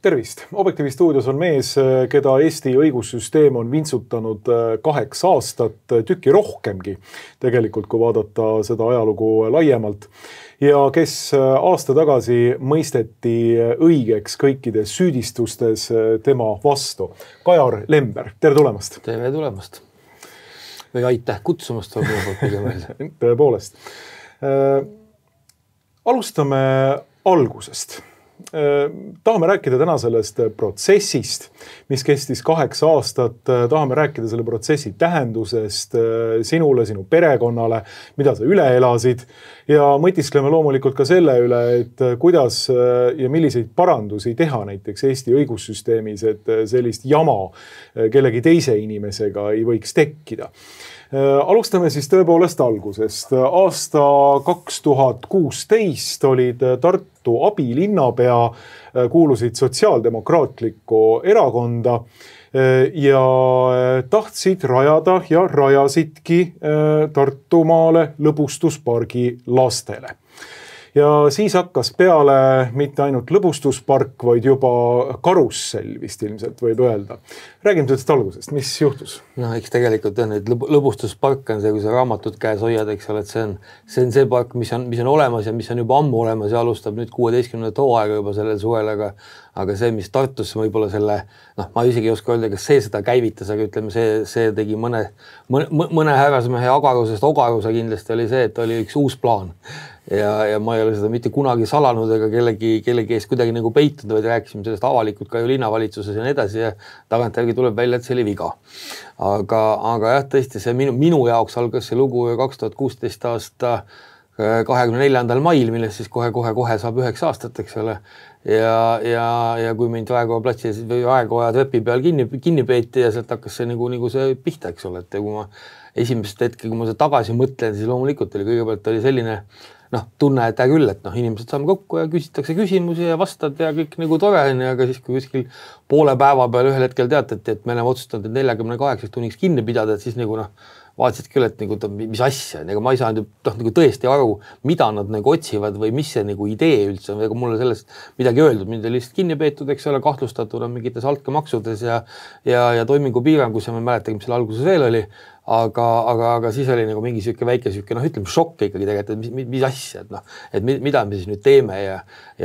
Tervist! Objektiivi stuudios on mees, keda Eesti õigussüsteem on vintsutanud 8 aastat, tükki rohkemgi tegelikult, kui vaadata seda ajalugu laiemalt. Ja kes aasta tagasi mõisteti õigeks kõikides süüdistustes tema vastu. Kajar Lember, tere tulemast! Tere tulemast! Või aitäh kutsumast, on minu poolt pigem öelda. Tõepoolest. Alustame algusest. Tahame rääkida täna sellest protsessist, mis kestis 8 aastat. Tahame rääkida selle protsessi tähendusest sinule, sinu perekonnale, mida sa üle elasid. Ja mõtiskleme loomulikult ka selle üle, et kuidas ja milliseid parandusi teha näiteks Eesti õigussüsteemis, et sellist jama kellegi teise inimesega ei võiks tekkida. Alustame siis tõepoolest algusest. Aasta 2016 olid Tartu abilinnapea, kuulusid sotsiaaldemokraatlikku erakonda ja tahtsid rajada ja rajasidki Tartumaale lõbustuspargi lastele. Ja siis hakkas peale mitte ainult lõbustuspark, vaid juba karussell vist ilmselt võib öelda. Räägime sellest algusest, mis juhtus? No, eks tegelikult on, et lõbustuspark on see, kui sa raamatut käes hoiad, eks ole, et see on see park, mis on olemas ja mis on juba ammu olemas ja alustab nüüd 16. hooaega juba sellel suvel, aga see, mis Tartus võib-olla selle, ma isegi ei oska öelda, kas see seda käivitas, aga ütleme, see tegi mõne härrasmehe agarusest ogarusa kindlasti oli see, et oli üks uus plaan. Ja ma ei ole seda mitte kunagi salanud ega kellegi ees kuidagi nagu peitunud, vaid rääkisime sellest avalikult ka ju linnavalitsuses ja nii edasi ja tagantjärgi tuleb välja, et see oli viga. Aga jah, tõesti, see minu jaoks algas see lugu 2016 aasta 24. mail, millest siis kohe saab 9 aastat, eks ole. Ja kui mind Raekoja platsi või Raekoja trepi peal kinni peeti ja sealt hakkas see nagu see pihta, eks ole, et kui ma esimesest hetke, kui ma seda tagasi mõtlen, siis loomulikult kõigepealt oli selline tunne, et küll, et inimesed saame kokku ja küsitakse küsimusi ja vastad ja kõik nagu tore on, aga siis kui kuskil poole päeva peal ühel hetkel teatati, et me oleme otsustanud, et 48 tunniks kinni pidada, et siis nagu vaatasid küll, et nagu, mis asja, ega ma ei saanud nagu tõesti aru, mida nad nagu otsivad või mis see nagu idee üldse on, ega mulle sellest midagi öeldud, mind oli lihtsalt kinni peetud, eks ole, kahtlustatud on mingites altkäemaksudes ja toimingupiirangus ja ma mäletagi, mis selle alguses veel oli. Aga siis oli nagu mingi väike ütleme šokk ikkagi tegelikult, et mis asja, et mida me siis nüüd teeme ja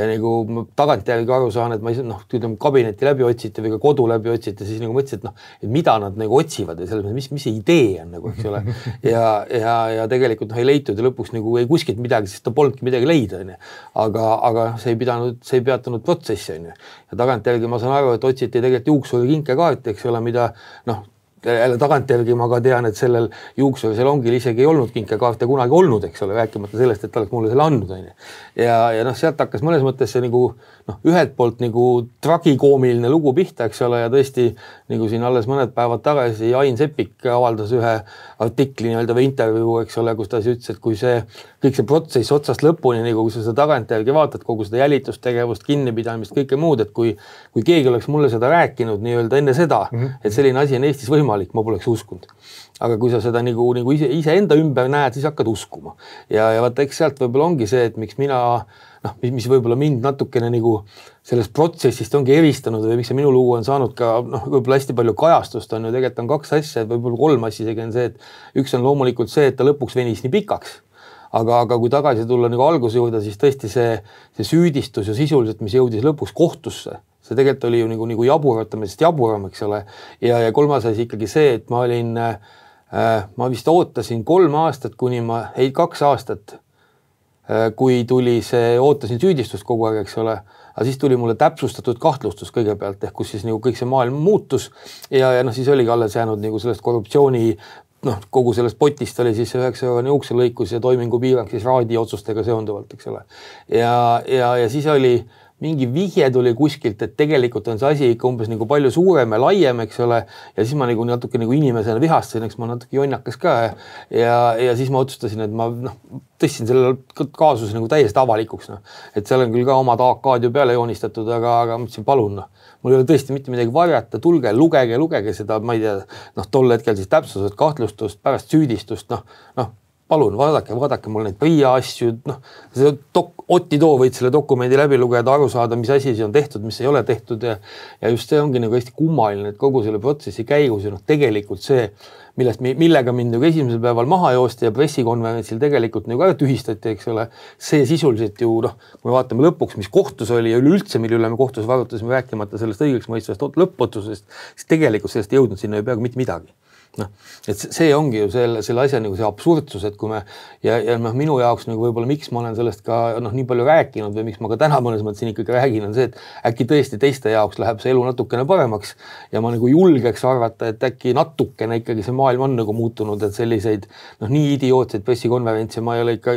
nagu tagantjärgi aru saan, et ma ütleme kabineti läbi otsite või ka kodu läbi otsite, siis nagu mõtlesin, et mida nad nagu otsivad ja selles mõttes, mis see idee on nagu, eks ole. Ja tegelikult ei leitud ja lõpuks nagu ei kuskilt midagi, sest ta polnudki midagi leida, aga see ei peatunud protsessi, ja tagantjärgi ma saan aru, et otsiti tegelikult juuksuri kinkekaarti, eks ole, mida jälle tagantjärgi ma ka tean, et sellel juuksuri seal ongi isegi ei olnud kinkekaarte kunagi olnud, eks ole, rääkimata sellest, et oleks mulle selle andnud, on ju. Ja sealt hakkas mõnes mõttes see nagu, ühelt poolt nagu tragikoomiline lugu pihta, eks ole, ja tõesti nagu siin alles mõned päevad tagasi Ain Seppik avaldas ühe artikli või intervjuu, eks ole, kus ta siis ütles, et kui kõik see protsess otsast lõpuni, nagu kui sa seda tagantjärgi vaatad, kogu seda jälitustegevust, kinnipidamist, kõike muud, et kui keegi oleks mulle seda rääkinud nii-öelda enne seda, et selline asi on Eestis võimalik, ma poleks uskunud. Aga kui sa seda nagu ise enda ümber näed, siis hakkad uskuma. Ja vaata, eks sealt võib-olla ongi see, et miks mina, mis võib-olla mind natukene nagu sellest protsessist ongi eristanud või miks see minu lugu on saanud ka võib-olla hästi palju kajastust on ju tegelikult on 2 asja, et võib-olla 3 asja isegi on see, et üks on loomulikult see, et ta lõpuks venis nii pikaks. Aga kui tagasi tulla nagu alguse juurde, siis tõesti see süüdistus ja sisuliselt, mis jõudis lõpuks kohtusse, see tegelikult oli ju nagu jaburatamisest jaburam, eks ole. Ja 3. asi ikkagi see, et ma vist ootasin 3 aastat, 2 aastat, kui tuli ootasin süüdistust kogu aeg, eks ole. Aga siis tuli mulle täpsustatud kahtlustus kõigepealt, kus siis nagu kõik see maailm muutus ja siis oligi alles jäänud nagu sellest korruptsiooni kogu sellest potist oli siis 9 juukselõikus ja toimingupiirang siis raadiotsustega seonduvalt, eks ole. Ja siis oli mingi vihje tuli kuskilt, et tegelikult on see asi ikka umbes nagu palju suurem ja laiem, eks ole. Ja siis ma nagu natuke nagu inimesena vihastasin, eks ma natuke jonnakas ka. Ja siis ma otsustasin, et ma tõstsin selle kaasuse nagu täiesti avalikuks. Et seal on küll ka omad AK-d ju peale joonistatud, aga mõtlesin, palun. Mul ei ole tõesti mitte midagi varjata, tulge, lugege seda, ma ei tea, tol hetkel siis täpsused, kahtlustust, pärast süüdistust, palun, vaadake mul neid PRIA asju, see Otti Too võid selle dokumendi läbi lugeda, aru saada, mis asi see on tehtud, mis ei ole tehtud ja just see ongi nagu hästi kummaline, et kogu selle protsessi käigus ja tegelikult see, millega mind nagu esimesel päeval maha joosti ja pressikonverentsil tegelikult nagu ära tühistati, eks ole, see sisuliselt ju, kui me vaatame lõpuks, mis kohtus oli ja üleüldse, mille üle me kohtus varutasime rääkimata sellest õigeks mõistvast lõppotsusest, siis tegelikult sellest jõudnud sinna ju peaaegu mitte midagi. Et see ongi ju selle asja nagu see absurdsus, et kui me ja minu jaoks nagu võib-olla miks ma olen sellest ka nii palju rääkinud või miks ma ka täna mõnes mõttes siin ikkagi räägin, on see, et äkki tõesti teiste jaoks läheb see elu natukene paremaks ja ma nagu julgeks arvata, et äkki natukene ikkagi see maailm on nagu muutunud, et selliseid nii idiootseid pressikonverentse ma ei ole ikka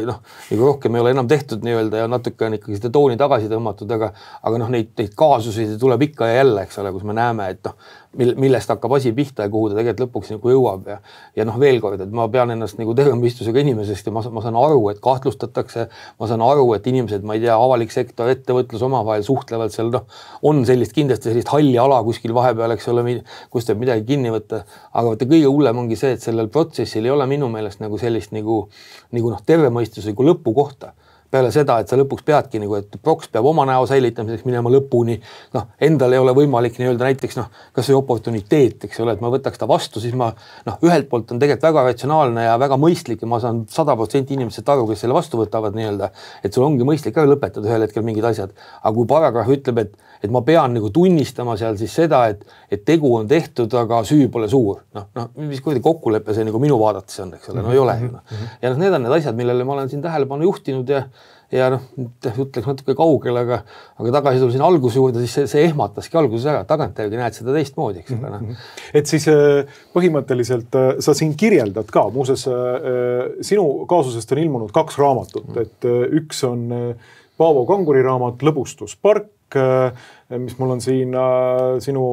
rohkem ei ole enam tehtud nii-öelda ja natuke on ikkagi seda tooni tagasi tõmmatud, aga neid kaasusid tuleb ikka ja jälle, eks ole, kus me näeme, et millest hakkab asi pihta ja kuhu ta tegelikult lõpuks nagu jõuab ja veel kord, et ma pean ennast nagu tervemõistusega inimesest ja ma saan aru, et kahtlustatakse, ma saan aru, et inimesed, ma ei tea, avalik sektor, ettevõtlus omavahel suhtlevad seal, on kindlasti sellist halli ala kuskil vahepeal, eks ole, kus teeb midagi kinni võtta, aga võtta kõige hullem ongi see, et sellel protsessil ei ole minu meelest nagu sellist nagu tervemõistusliku lõpu kohta. Peale seda, et sa lõpuks peadki, et proks peab oma näo säilitamiseks minema lõpuni, endal ei ole võimalik nii-öelda näiteks, kas või oportuniteet, eks ole, et ma võtaks ta vastu, siis ma, ühelt poolt on tegelikult väga ratsionaalne ja väga mõistlik ja ma saan 100% inimesed aru, kes selle vastu võtavad nii-öelda, et sul ongi mõistlik ära lõpetada ühel hetkel mingid asjad. Aga kui paragrahv ütleb, et ma pean nagu tunnistama seal siis seda, et tegu on tehtud, aga süü pole suur. Mis kuidagi kokkulepe see nagu minu vaadates on, eks ole, ei ole. Ja need on need asjad, millele ma olen siin tähelepanu juhtinud ja ütleks natuke kaugel, aga tagasi tulsin alguse juurde, siis see ehmataski alguses ära, tagantjärgi näed seda teistmoodi, eks ole. Et siis põhimõtteliselt sa siin kirjeldad ka, muuseas sinu kaasusest on ilmunud 2 raamatut, et üks on Paavo Kanguri raamat Lõbustuspark, mis mul on siin sinu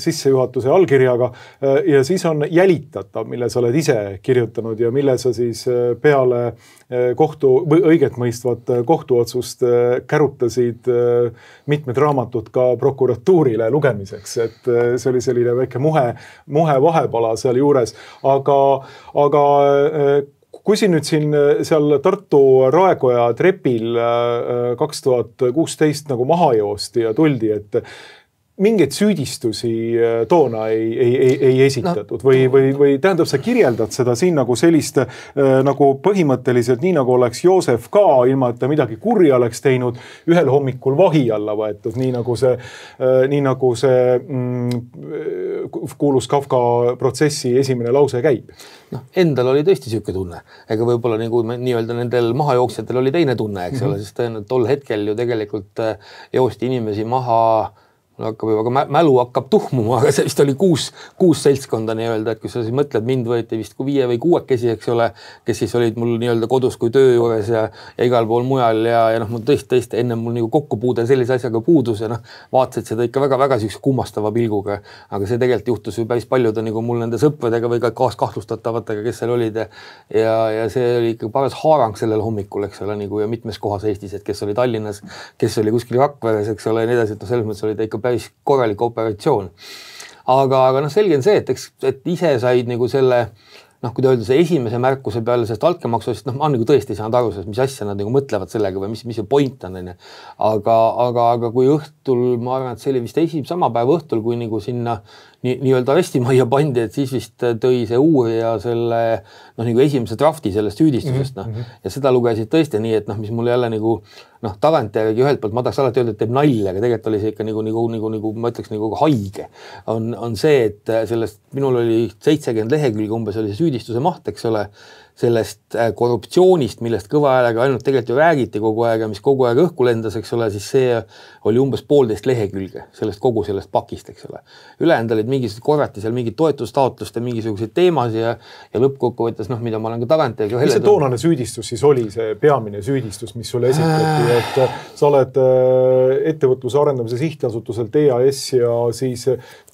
sissejuhatuse allkirjaga ja siis on Jälitatav, mille sa oled ise kirjutanud ja mille sa siis peale õiget mõistvat kohtuotsust kärutasid mitmed raamatud ka prokuratuurile lugemiseks, et see oli selline väike muhe vahepala seal juures, aga kui siin nüüd seal Tartu Raekoja trepil 2016 nagu maha joosti ja tuldi, et mingeid süüdistusi toona ei esitatud või tähendab, sa kirjeldad seda siin nagu sellist nagu põhimõtteliselt nii nagu oleks Joosef K, ilma et ta midagi kurja oleks teinud, ühel hommikul vahi alla võetud, nii nagu see kuulus Kafka protsessi esimene lause käib. Endal oli tõesti siuke tunne, ega võib-olla nagu nii-öelda nendel mahajooksjatel oli teine tunne, eks ole, sest tol hetkel ju tegelikult joosti inimesi maha aga mälu hakkab tuhmuma, aga see vist oli 6 seltskonda nii-öelda, et kui sa siis mõtled, mind võeti vist 5 või 6, eks ole, kes siis olid mul nii-öelda kodus kui töö juures ja igal pool mujal ja mul tõesti enne mul nagu kokkupuude sellise asjaga puudus ja vaatasid seda ikka väga-väga siukse kummastava pilguga, aga see tegelikult juhtus ju päris paljude nagu mul nende sõpradega või ka kaaskahtlustatavatega, kes seal olid ja see oli ikka paras haarang sellel hommikul, eks ole, nagu ja mitmes kohas Eestis, et kes oli Tallinnas, kes oli kuskil Rakveres, eks ole, ja nii edasi, et selles mõttes oli ta ikka päris korralik operatsioon. Aga selge on see, et ise said nagu selle, kui ta öelda, see esimese märkuse peale sellest altkäemaksu, sest ma nagu tõesti ei saanud aru sellest, mis asja nad nagu mõtlevad sellega või mis see point on. Aga kui õhtul, ma arvan, et see oli vist sama päev õhtul, kui nagu sinna nii-öelda arestimajja pandi, et siis vist tõi see uurija selle nagu esimese drafti sellest süüdistusest. Ja seda lugesid tõesti nii, et mis mul jälle nagu tagantjärgi ühelt poolt, ma tahaks alati öelda, et teeb nalja, aga tegelikult oli see ikka nagu ma ütleks nagu haige. On see, et sellest minul oli 70 lehekülge umbes oli see süüdistuse maht, eks ole, sellest korruptsioonist, millest kõva häälega ainult tegelikult ju räägiti kogu aeg ja mis kogu aeg õhku lendas, eks ole, siis see oli umbes 1,5 lehekülge kogu sellest pakist, eks ole. Ülejäänud olid korrati seal mingid toetustaotluste mingisuguseid teemasid ja lõppkokkuvõttes, mida ma olen ka tagantjärgi. Mis see toonane süüdistus siis oli, see peamine süüdistus, mis sulle esitati, et sa oled ettevõtluse arendamise sihtasutuselt EAS ja siis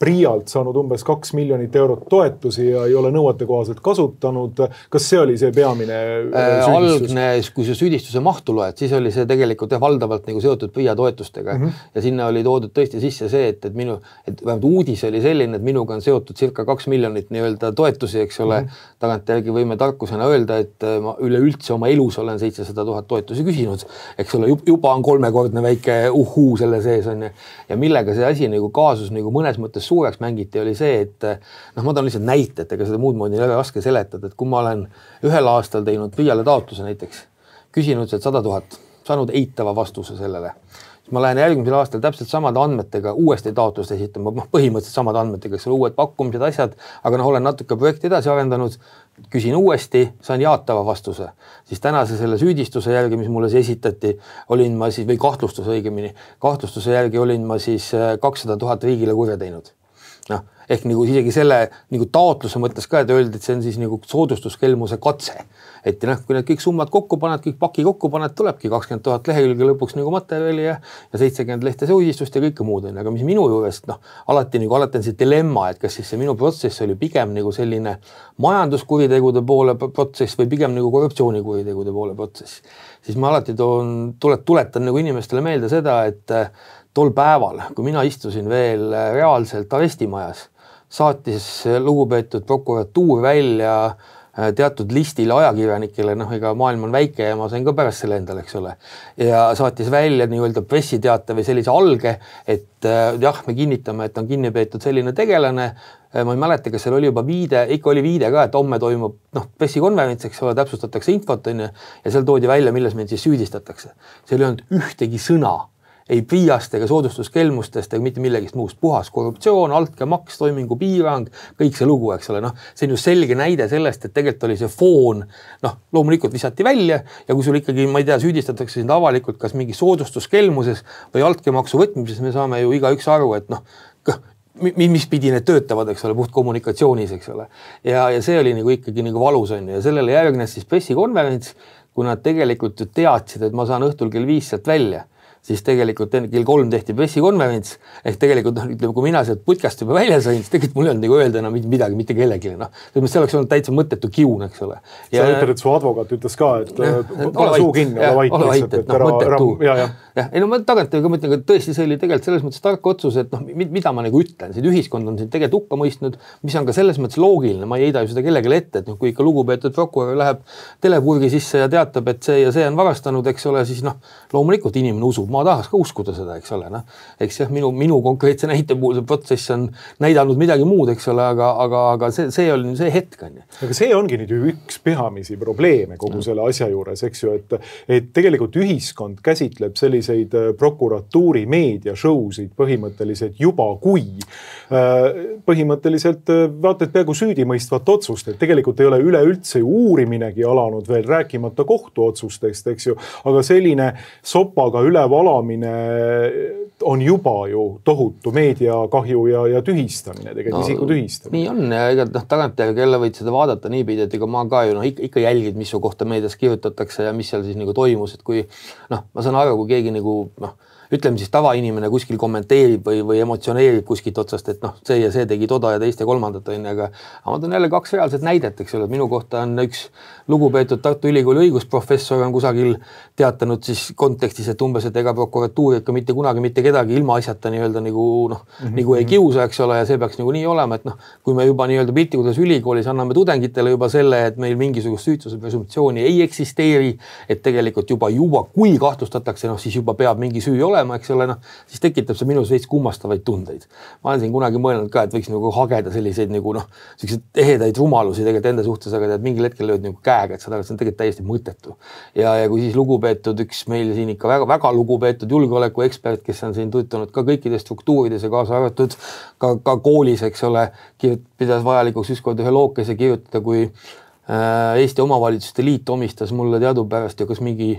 PRIA-lt saanud umbes 2 miljonit eurot toetusi ja ei ole nõuetekohaselt kasutanud. Kas see oli oli see peamine süüdistus? Algne, kui see süüdistuse mahtu loed, siis oli see tegelikult valdavalt nagu seotud PRIA toetustega ja sinna oli toodud tõesti sisse see, et vähemalt uudis oli selline, et minuga on seotud circa 2 miljonit nii-öelda toetusi, eks ole. Tagantjärgi võime tarkusena öelda, et ma üleüldse oma elus olen 700 000 toetusi küsinud, eks ole, juba on 3-kordne väike selle sees on ja millega see asi nagu kaasus nagu mõnes mõttes suureks mängiti, oli see, et ma toon lihtsalt näite, et ega seda muud moodi väga raske seletada, et kui ma olen ühel aastal teinud PRIA-le taotluse näiteks, küsinud 100 000, saanud eitava vastuse sellele, siis ma lähen järgmisel aastal täpselt samade andmetega uuesti taotlust esitama, põhimõtteliselt samade andmetega, eks ole, uued pakkumised, asjad, aga olen natuke projekti edasi arendanud, küsin uuesti, saan jaatava vastuse. Siis tänase selle süüdistuse järgi, mis mulle esitati, olin ma siis, või kahtlustuse õigemini, kahtlustuse järgi olin ma siis 200 000 riigile kurja teinud. Ehk nagu isegi selle nagu taotluse mõttes ka, et öeldi, et see on siis nagu soodustuskelmuse katse. Et kui need kõik summad kokku paned, kõik paki kokku paned, tulebki 20 000 lehekülge lõpuks nagu materjali ja 70 lehte süüdistust ja kõike muud. Aga mis minu juurest, alati on see dilemma, et kas siis see minu protsess oli pigem nagu selline majanduskuritegude poole protsess või pigem nagu korruptsioonikuritegude poole protsess. Siis ma alati tuletan nagu inimestele meelde seda, et tol päeval, kui mina istusin veel reaalselt arestimajas, saatis lugupeetud prokuratuur välja teatud listile ajakirjanikele, ega maailm on väike ja ma sain ka pärast selle endale, eks ole. Ja saatis välja nii-öelda pressiteate või sellise alge, et jah, me kinnitame, et on kinni peetud selline tegelane. Ma ei mäleta, kas seal oli juba viide, ikka oli viide ka, et homme toimub pressikonverents, eks ole, täpsustatakse infot ja seal toodi välja, milles meid siis süüdistatakse. Seal ei olnud ühtegi sõna ei PRIA-st ega soodustuskelmustest ega mitte millegist muust, puhas korruptsioon, altkäemaks, toimingu piirang, kõik see lugu, eks ole. See on ju selge näide sellest, et tegelikult oli see foon, loomulikult visati välja ja kui sul ikkagi, ma ei tea, süüdistatakse sind avalikult kas mingi soodustuskelmuses või altkäemaksu võtmises, me saame ju igaüks aru, et mis pidi need töötavad, eks ole, puht kommunikatsioonis, eks ole. Ja see oli nagu ikkagi nagu valus on ja sellele järgnes siis pressikonverents, kui nad tegelikult ju teadsid, et ma saan õhtul kell 5 sealt välja. Siis tegelikult kell 3 tehti pressikonverents, ehk tegelikult, kui mina sealt putkast juba välja sain, siis tegelikult mul ei olnud nagu öelda enam midagi, mitte kellelegi. See oleks olnud täitsa mõttetu kiun, eks ole. Sa ütled, et su advokaat ütles ka, et ole suu kinni, ole vait. Mõttetu. Ma tagantega mõtlen, et tõesti see oli tegelikult selles mõttes tark otsus, et mida ma nagu ütlen, siin ühiskond on siin tegelikult hukka mõistnud, mis on ka selles mõttes loogiline, ma ei heida ju seda kellelegi ette, et kui ikka lugupeetud prokurör läheb telepurgi sisse ja teatab, et see ja see on varastanud, eks ole, siis loomulikult inimene usub. Ma tahaks ka uskuda seda, eks ole. Eks jah, minu konkreetse näite puhul see protsess on näidanud midagi muud, eks ole, aga see oli see hetk. Aga see ongi nüüd ju üks peamisi probleeme kogu selle asja juures, eks ju, et tegelikult ühiskond käsitleb selliseid prokuratuuri meediashowsid põhimõtteliselt juba kui põhimõtteliselt vaatad peaaegu süüdimõistvat otsust, et tegelikult ei ole üleüldse uuriminegi alanud veel rääkimata kohtuotsustest, eks ju, aga selline sopaga ülevalamine on juba ju tohutu meediakahju ja tühistamine, tegelikult isiku tühistamine. Nii on ja ega tagantjärgi jälle võid seda vaadata niipidi, et ega ma ka ju ikka jälgid, mis su kohta meedias kirjutatakse ja mis seal siis nagu toimus, et kui ma saan aru, kui keegi nagu ütleme siis tavainimene kuskil kommenteerib või emotsioneerib kuskilt otsast, et see ja see tegi toda ja teist ja kolmandat on, aga ma toon jälle 2 reaalset näidet, eks ole, minu kohta on üks lugupeetud Tartu Ülikooli õigusprofessor on kusagil teatanud siis kontekstis, et umbes, et ega prokuratuur ikka mitte kunagi mitte kedagi ilma asjata nii-öelda nagu ei kiusa, eks ole, ja see peaks nagu nii olema, et kui me juba nii-öelda piltikudes ülikoolis anname tudengitele juba selle, et meil mingisugust süütuse presumptsiooni ei eksisteeri, et tegelikult juba kui kahtlustatakse, siis juba peab mingi süü olema, eks ole, siis tekitab see minus veits kummastavaid tundeid. Ma olen siin kunagi mõelnud ka, et võiks nagu hageda selliseid nagu selliseid ehedaid rumalusi tegelikult enda suhtes, aga et mingil hetkel lööd nagu käega, et see on tegelikult täiesti mõttetu. Ja kui siis lugupeetud üks meil siin ikka väga lugupeetud julgeolekuekspert, kes on siin tuttunud ka kõikides struktuurides ja kaasa arvatud ka koolis, eks ole, pidas vajalikuks ükskord ühe lookese kirjutada, kui Eesti Omavalitsuste Liit omistas mulle teadupärast ja kas mingi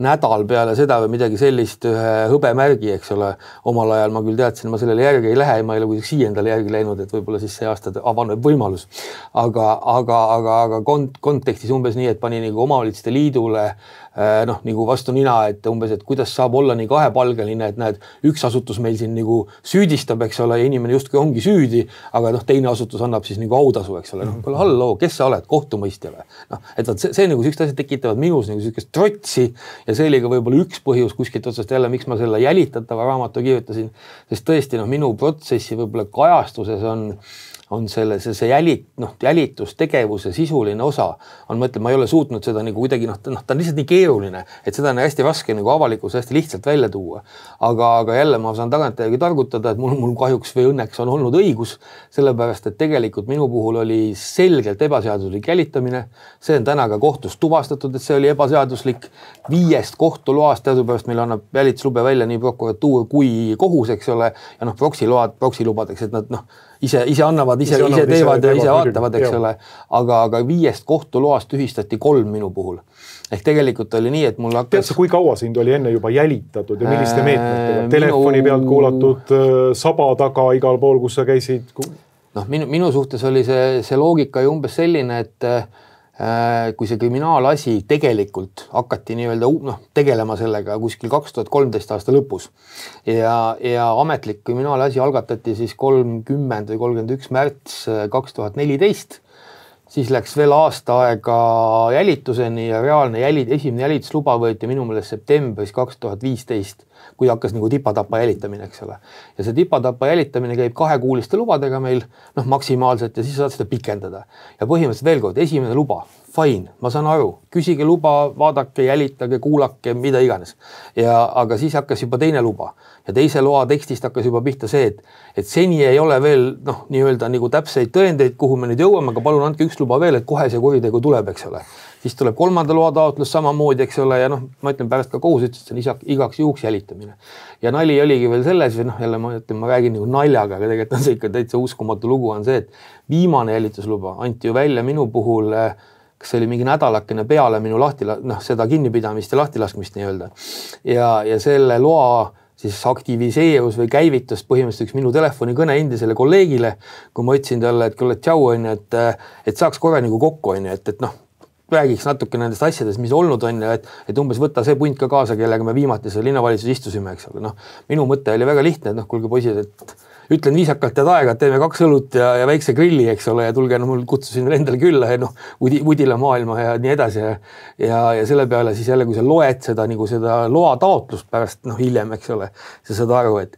nädal peale seda või midagi sellist ühe hõbemärgi, eks ole, omal ajal ma küll teadsin, ma sellele järgi ei lähe ja ma ei ole kuidagi siia endale järgi läinud, et võib-olla siis see aasta avaneb võimalus. Aga kontekstis umbes nii, et pani nagu Omavalitsuste Liidule noh, nagu vastu nina, et umbes, et kuidas saab olla nii kahepalgeline, et näed, üks asutus meil siin nagu süüdistab, eks ole, ja inimene justkui ongi süüdi, aga noh, teine asutus annab siis nagu autasu, eks ole. Noh, halloo, kes sa oled, kohtumõistja või? Noh, et see nagu sükst asjad tekitavad minus nagu sükest trotsi ja see oli ka võib-olla üks põhjus kuskilt otsast jälle, miks ma selle jälitatava raamatu kirjutasin, sest tõesti, noh, minu protsessi võib-olla kajastuses on see jälitustegevuse sisuline osa. Ma ütlen, ma ei ole suutnud seda nagu kuidagi, ta on lihtsalt nii keeruline, et seda on hästi raske nagu avalikkus hästi lihtsalt välja tuua. Aga jälle ma saan tagantjärgi targutada, et mul kahjuks või õnneks on olnud õigus, sellepärast, et tegelikult minu puhul oli selgelt ebaseaduslik jälitamine. See on täna ka kohtus tuvastatud, et see oli ebaseaduslik. 5 kohtuloast teadupärast meil annab jälituslube välja nii prokuratuur kui kohus, eks ole, ja noh, proksilubadeks, et nad ise annavad, ise teevad ja ise vaatavad, eks ole, aga 5 kohtuloast tühistati 3 minu puhul. Ehk tegelikult oli nii, et mul hakkas... Tead sa, kui kaua sind oli enne juba jälitatud ja milliste meetmetega? Telefoni pealt kuulatud, saba taga igal pool, kus sa käisid? Noh, minu suhtes oli see loogika ju umbes selline, et kui see kriminaalasi tegelikult hakati nii-öelda tegelema sellega kuskil 2013 aasta lõpus ja ametlik kriminaalasi algatati siis 30 või 31 märts 2014, siis läks veel aasta aega jälituseni ja reaalne esimene jälitusluba võeti minu meelest septembris 2015, kui hakkas nagu tipatapa jälitamine, eks ole. Ja see tipatapa jälitamine käib 2-kuuliste lubadega meil, maksimaalselt ja siis saad seda pikendada. Ja põhimõtteliselt veel kord, esimene luba, fine, ma saan aru, küsige luba, vaadake, jälitage, kuulake, mida iganes. Aga siis hakkas juba teine luba ja teise loa tekstist hakkas juba pihta see, et seni ei ole veel nii-öelda nagu täpseid tõendeid, kuhu me nüüd jõuame, aga palun andke üks luba veel, et kohe see kuritegu tuleb, eks ole. Siis tuleb 3. loa taotlus samamoodi, eks ole, ja ma ütlen pärast ka kohus ütles, et see on igaks juhuks jälitamine. Ja nali oligi veel selles, või jälle ma räägin nagu naljaga, aga tegelikult on see ikka täitsa uskumatu lugu on see, et viimane jälitusluba anti ju välja minu puhul, kas see oli mingi nädalakene peale minu seda kinnipidamist ja lahtilaskmist nii-öelda. Ja selle loa siis aktiviseerus või käivitas põhimõtteliselt üks minu telefonikõne endisele kolleegile, kui ma ütlesin talle, et kuule, tšau, et saaks korra nagu kokku, et räägiks natuke nendest asjadest, mis olnud on ja et umbes võtta see punt ka kaasa, kellega me viimati selle linnavalitsuses istusime, eks ole. Minu mõte oli väga lihtne, et kuulge poisid, et ütlen viisakalt ja aega, et teeme 2 õlut ja väikse grilli, eks ole, ja tulge, mul kutsusin veel endale külla ja Udila maailma ja nii edasi. Ja selle peale siis jälle, kui sa loed seda loa taotlust pärast hiljem, eks ole, sa saad aru, et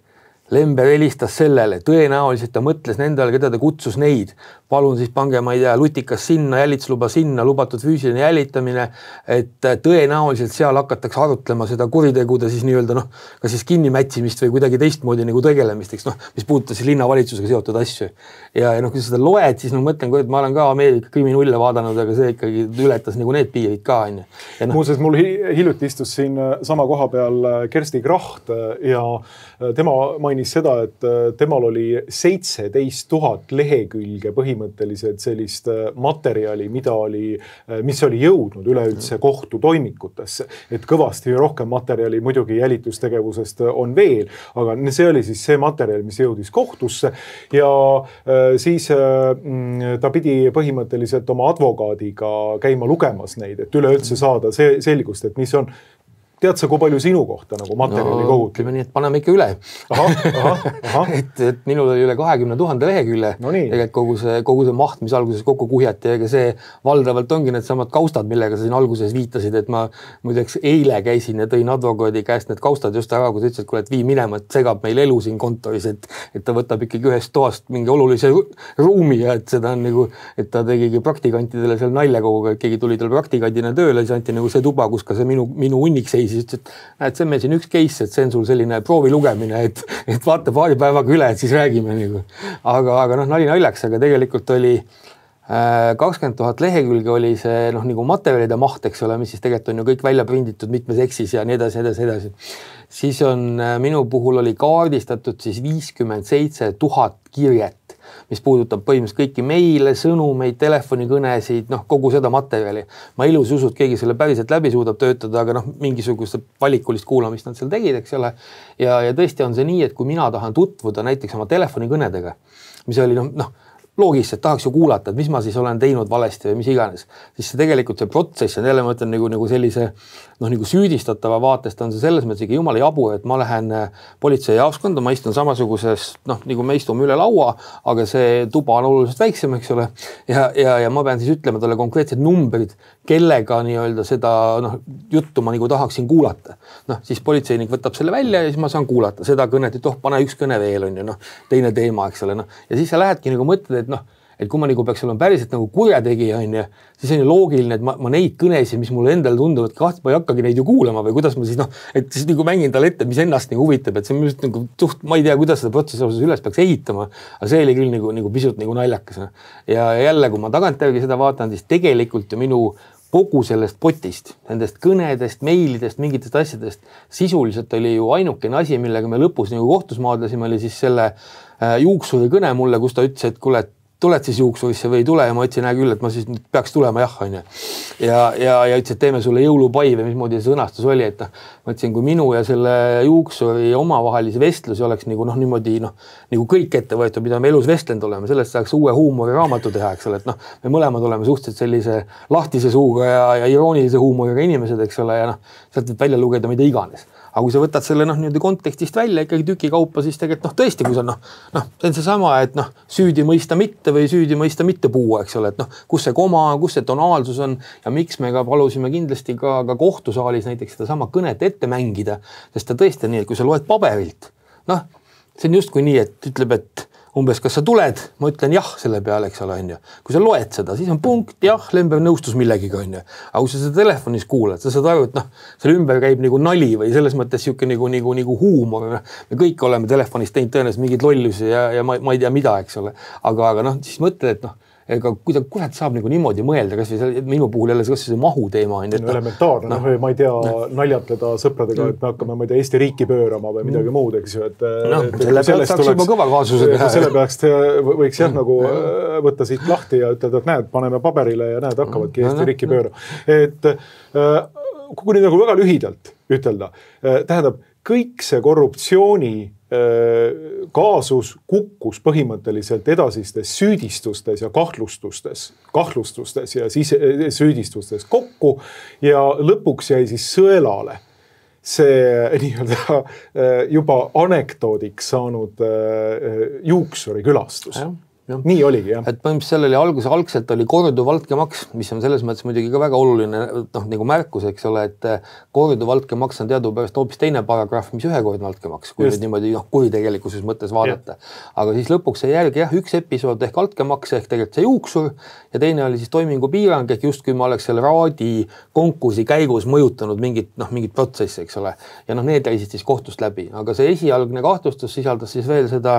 Lember helistas sellele, tõenäoliselt ta mõtles nendele, keda ta kutsus neid. Palun siis pange, ma ei tea, lutikas sinna, jälitusluba sinna, lubatud füüsiline jälitamine, et tõenäoliselt seal hakatakse arutlema seda kuritegude siis nii-öelda, kas siis kinnimätsimist või kuidagi teistmoodi nagu tegelemist, mis puudutas siis linnavalitsusega seotud asju. Ja kui sa seda loed, siis mõtlen, et ma olen ka Ameerika kriminulle vaadanud, aga see ikkagi ületas nagu need piirid ka. Muuseas, mul hiljuti istus siin sama koha peal Kersti Kracht ja tema mainis seda, et temal oli 17 000 lehekülge põhimõtteliselt sellist materjali, mis oli jõudnud üleüldse kohtutoimikutesse. Et kõvasti rohkem materjali muidugi jälitustegevusest on veel, aga see oli siis see materjal, mis jõudis kohtusse ja siis ta pidi põhimõtteliselt oma advokaadiga käima lugemas neid, et üleüldse saada selgust, et mis on. Tead sa, kui palju sinu kohta nagu materjali koguti? Ütleme nii, et paneme ikka üle. et minul oli üle 20 000 lehekülje. Tegelikult kogu see maht, mis alguses kokku kuhjati, ega see valdavalt ongi need samad kaustad, millega sa siin alguses viitasid, et ma muideks eile käisin ja tõin advokaadi käest need kaustad just ära, kui sa ütlesid, et vii minema, et segab meil elu siin kontoris, et ta võtab ikkagi ühest toast mingi olulise ruumi ja et seda on nagu, et ta tegigi praktikantidele seal nalja koguga, et keegi tuli tal praktikandina tööle, siis anti nagu see tuba, kus ka see minu hunnik seis. Siis ütles, et see on meil siin üks case, et see on sul selline proovi lugemine, et vaata paari päevaga üle, et siis räägime. Aga nali naljaks, aga tegelikult oli 20 000 lehekülge oli see nagu materjalide maht, eks ole, mis siis tegelikult on ju kõik välja prinditud mitmes eksis ja nii edasi. Siis on minu puhul oli kaardistatud siis 57 000 kirjet, mis puudutab põhimõtteliselt kõiki meile, sõnumeid, telefonikõnesid, kogu seda materjali. Ma ilus usud, keegi selle päriselt läbi suudab töötada, aga mingisugust valikulist kuulamist nad seal tegid, eks ole. Ja tõesti on see nii, et kui mina tahan tutvuda näiteks oma telefonikõnedega, mis oli loogiliselt tahaks ju kuulata, et mis ma siis olen teinud valesti või mis iganes. Siis see tegelikult see protsess on jälle, ma ütlen nagu sellise nagu süüdistatava vaatest on see selles mõttes ikka jumala jabu, et ma lähen politseijaoskonda, ma istun samasuguses, nagu me istume üle laua, aga see tuba on oluliselt väiksem, eks ole. Ja ma pean siis ütlema talle konkreetsed numbrid, kellega nii-öelda seda juttu ma nagu tahaksin kuulata. Siis politseinik võtab selle välja ja siis ma saan kuulata seda kõnet, et pane üks kõne veel on ju, teine teema, eks ole. Ja siis sa lähedki nagu mõtled, et kui ma nagu peaks olema päriselt nagu kurjategija on ju, siis on ju loogiline, et ma neid kõnesid, mis mulle endale tunduvad, ma ei hakkagi neid ju kuulama või kuidas ma siis et siis nagu mängin talle ette, mis ennast nagu huvitab, et see on just nagu suht, ma ei tea, kuidas seda protsessi üles peaks ehitama, aga see oli küll nagu pisut nagu naljakas. Ja jälle, kui ma tagantjärgi seda vaatan, siis tegelikult ju minu kogu sellest potist, nendest kõnedest, meilidest, mingitest asjadest, sisuliselt oli ju ainukene asi, millega me lõpus nagu kohtus maadlesime, oli siis selle juuksuri kõne mulle, kus ta ütles, et kuule, tuled siis juuksurisse või ei tule ja ma ütlesin küll, et ma siis peaks tulema jah, on ju. Ja ütles, et teeme sulle jõulupai või mismoodi see sõnastus oli, et ma ütlesin, kui minu ja selle juuksuri omavahelisi vestlusi oleks niimoodi nagu kõik ette võetud, mida me elus vestlenud oleme, sellest saaks uue huumori raamatu teha, eks ole, et me mõlemad oleme suhteliselt sellise lahtise suuga ja iroonilise huumoriga inimesed, eks ole, ja sealt võib välja lugeda mida iganes. Aga kui sa võtad selle niimoodi kontekstist välja ikkagi tüki kaupa, siis tegelikult tõesti, kui sa see on seesama, et süüdi mõista mitte või süüdi mõista mitte puua, eks ole, et kus see koma, kus see tonaalsus on ja miks me ka palusime kindlasti ka kohtusaalis näiteks seda sama kõnet ette mängida, sest ta tõesti on nii, et kui sa loed paberilt, see on justkui nii, et ütleb, et umbes, kas sa tuled, ma ütlen jah selle peale, eks ole, on ju. Kui sa loed seda, siis on punkt, jah, Lember nõustus millegiga, on ju. Aga kui sa seda telefonis kuulad, sa saad aru, et selle ümber käib nagu nali või selles mõttes siuke nagu huumor. Me kõik oleme telefonist teinud tõenäoliselt mingid lollusi ja ma ei tea mida, eks ole. Aga siis mõtled, et ega kurat saab nagu niimoodi mõelda, kas või minu puhul jälle see mahu teema on. Elementaarne, või ma ei tea, naljatleda sõpradega, et me hakkame, ma ei tea, Eesti riiki pöörama või midagi muud, eks ju. Selle peaks saaks juba kõva kaasuse teha. Selle peaks võiks jah nagu võtta siit lahti ja ütelda, et näed, paneme paberile ja näed, hakkavadki Eesti riiki pöörama. Et kui nüüd nagu väga lühidalt ütelda, tähendab, kõik see korruptsiooni kaasus kukkus põhimõtteliselt edasistes süüdistustes ja kahtlustustes ja siis süüdistustes kokku ja lõpuks jäi siis sõelale see nii-öelda juba anekdoodiks saanud juuksuri külastus. Ja. Nii oligi, jah. Et põhimõtteliselt sellele algselt oli korduv altkäemaks, mis on selles mõttes muidugi ka väga oluline nagu märkus, eks ole, et korduv altkäemaks on teadupärast hoopis teine paragrahv, mis ühekordne altkäemaks, kui nüüd niimoodi kuritegelikkuses mõttes vaadata. Aga siis lõpuks see järgi üks episood ehk altkäemaks ehk tegelikult see juuksur ja teine oli siis toimingu piirang ehk just kui ma oleks selle raadi konkursi käigus mõjutanud mingit protsessi, eks ole. Ja need käisid siis kohtust läbi, aga see esialgne kahtlustus sisaldas siis veel seda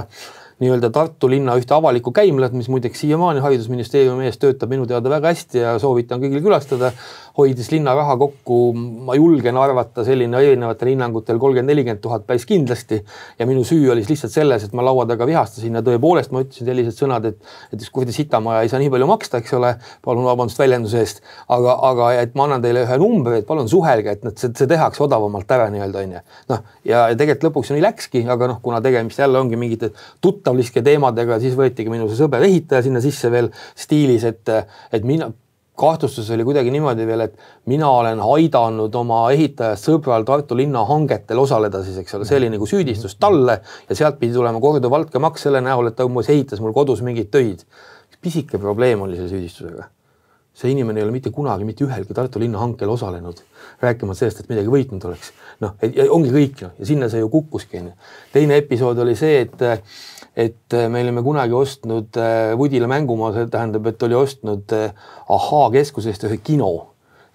nii-öelda Tartu linna ühte avalikku käimlat, mis muideks siiamaani haridusministeeriumi ees töötab minu teada väga hästi ja soovitan kõigil külastada, hoidis linna raha kokku, ma julgen arvata selline erinevatel hinnangutel 30-40 000 päis kindlasti ja minu süü oli lihtsalt selles, et ma laua taga vihastasin ja tõepoolest ma ütlesin sellised sõnad, et kuradi sitamaja ei saa nii palju maksta, eks ole, palun vabandust väljenduse eest, aga et ma annan teile ühe numbri, et palun suhelge, et see tehakse odavamalt ära nii-öelda on ju. Ja tegelikult lõpuks nii läkski, aga kuna tegemist jälle ongi mingite tuttavliske teemadega, siis võetigi minu see sõber ehitaja sinna sisse veel stiilis, et mina kahtlustus oli kuidagi niimoodi veel, et mina olen aidanud oma ehitajast sõbral Tartu linna hangetel osaleda siis, eks ole, see oli nagu süüdistus talle ja sealt pidi tulema korduv altkäemaks selle näol, et ta umbes ehitas mul kodus mingid töid. Pisike probleem oli selle süüdistusega. See inimene ei ole mitte kunagi, mitte ühelgi Tartu linna hankel osalenud, rääkimata sellest, et midagi võitnud oleks. Ongi kõik ja sinna see ju kukkuski. Teine episood oli see, et me olime kunagi ostnud Vudile mängumaa, see tähendab, et oli ostnud Ahhaa keskusest ühe kino.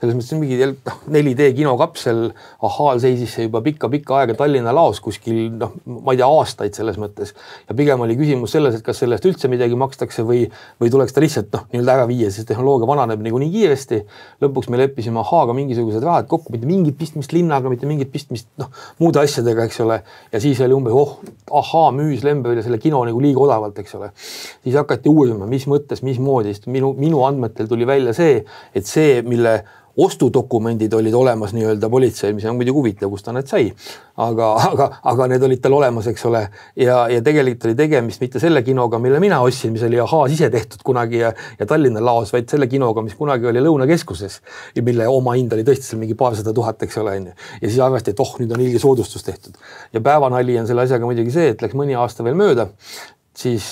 Selles mõttes mingi 4D kinokapsel, Ahhaal seisis see juba pikka aega Tallinna laos kuskil, ma ei tea, aastaid selles mõttes. Ja pigem oli küsimus selles, et kas sellest üldse midagi makstakse või tuleks ta lihtsalt nii-öelda ära viia, sest tehnoloogia vananeb nii kiiresti. Lõpuks me leppisime Ahhaaga mingisugused rahad kokku, mitte mingit pistmist linnaga, mitte mingit pistmist muude asjadega, eks ole. Ja siis oli umbes, Ahhaa müüs Lemberile selle kino nagu liiga odavalt, eks ole. Siis hakati uurima, mis mõttes, mismoodi. Minu andmetel tuli välja see, et see, mille ostudokumendid olid olemas nii-öelda politseil, mis on muidugi huvitav, kus ta need sai. Aga need olid tal olemas, eks ole. Ja tegelikult oli tegemist mitte selle kinoga, mille mina ostsin, mis oli Ahaas ise tehtud kunagi ja Tallinna laos, vaid selle kinoga, mis kunagi oli Lõunakeskuses, mille oma hind oli tõesti seal mingi 200 000, eks ole. Ja siis arvasti, et nüüd on ilge soodustus tehtud. Ja päevanali on selle asjaga muidugi see, et läks mõni aasta veel mööda. Siis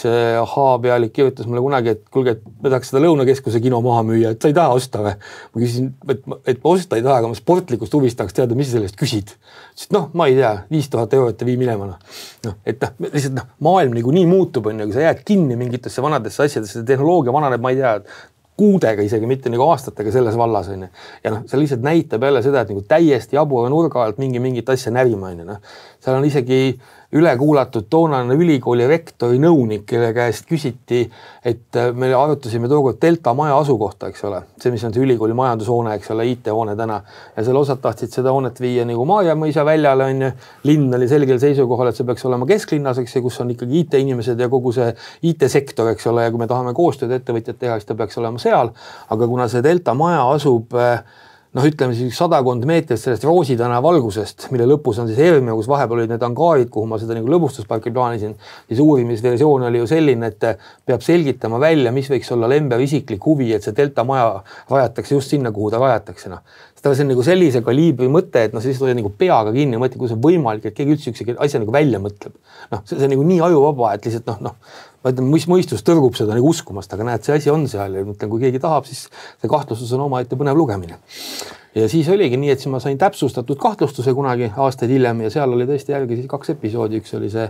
H-pealik kirjutas mulle kunagi, et kuulge, et me tahaks seda Lõunakeskuse kino maha müüa, et sa ei taha osta või? Ma küsisin, et ma osta ei taha, aga ma sportlikust huvist tahaks teada, mis sellest küsid. Sest ma ei tea, 5000 eurot ja vii minema. Lihtsalt maailm nii muutub, kui sa jääd kinni mingitesse vanadesse asjadesse, tehnoloogia vananeb, ma ei tea, kuudega isegi, mitte aastatega selles vallas. Ja see lihtsalt näitab jälle seda, et täiesti jabura nurga alt mingit asja närima. Seal on isegi üle kuulatud toonane ülikooli rektori nõunik, kelle käest küsiti, et me arutasime tookord Delta maja asukohta, eks ole. See, mis on see ülikooli majandushoone, eks ole, IT-hoone täna. Ja selle osad tahtsid seda hoonet viia Maarjamõisa väljale. Linn oli selgel seisukohal, et see peaks olema kesklinnas, eks, kus on ikkagi IT-inimesed ja kogu see IT-sektor, eks ole. Ja kui me tahame koostööd ettevõtjad teha, siis ta peaks olema seal. Aga kuna see Delta maja asub ütleme siis 100 meetrit sellest Roositana valgusest, mille lõpus on siis Hermia, kus vahepeal olid need angaarid, kuhu ma seda lõbustusparki plaanisin, siis uurimisversioon oli ju selline, et peab selgitama välja, mis võiks olla Lember isiklik huvi, et see Delta maja rajatakse just sinna, kuhu ta rajatakse. See on sellise kaliibri mõte, et siis oli peaga kinni ja mõtle, kuidas on võimalik, et keegi üldse üks asja välja mõtleb. See on nii ajuvaba, et lihtsalt ma ütlen, mis mõistus tõrgub seda uskumast, aga näed, see asi on seal ja mõtlen, kui keegi tahab, siis see kahtlustus on omaette põnev lugemine. Ja siis oligi nii, et siis ma sain täpsustatud kahtlustuse kunagi aastaid hiljem ja seal oli tõesti järgi 2 episoodi. Üks oli see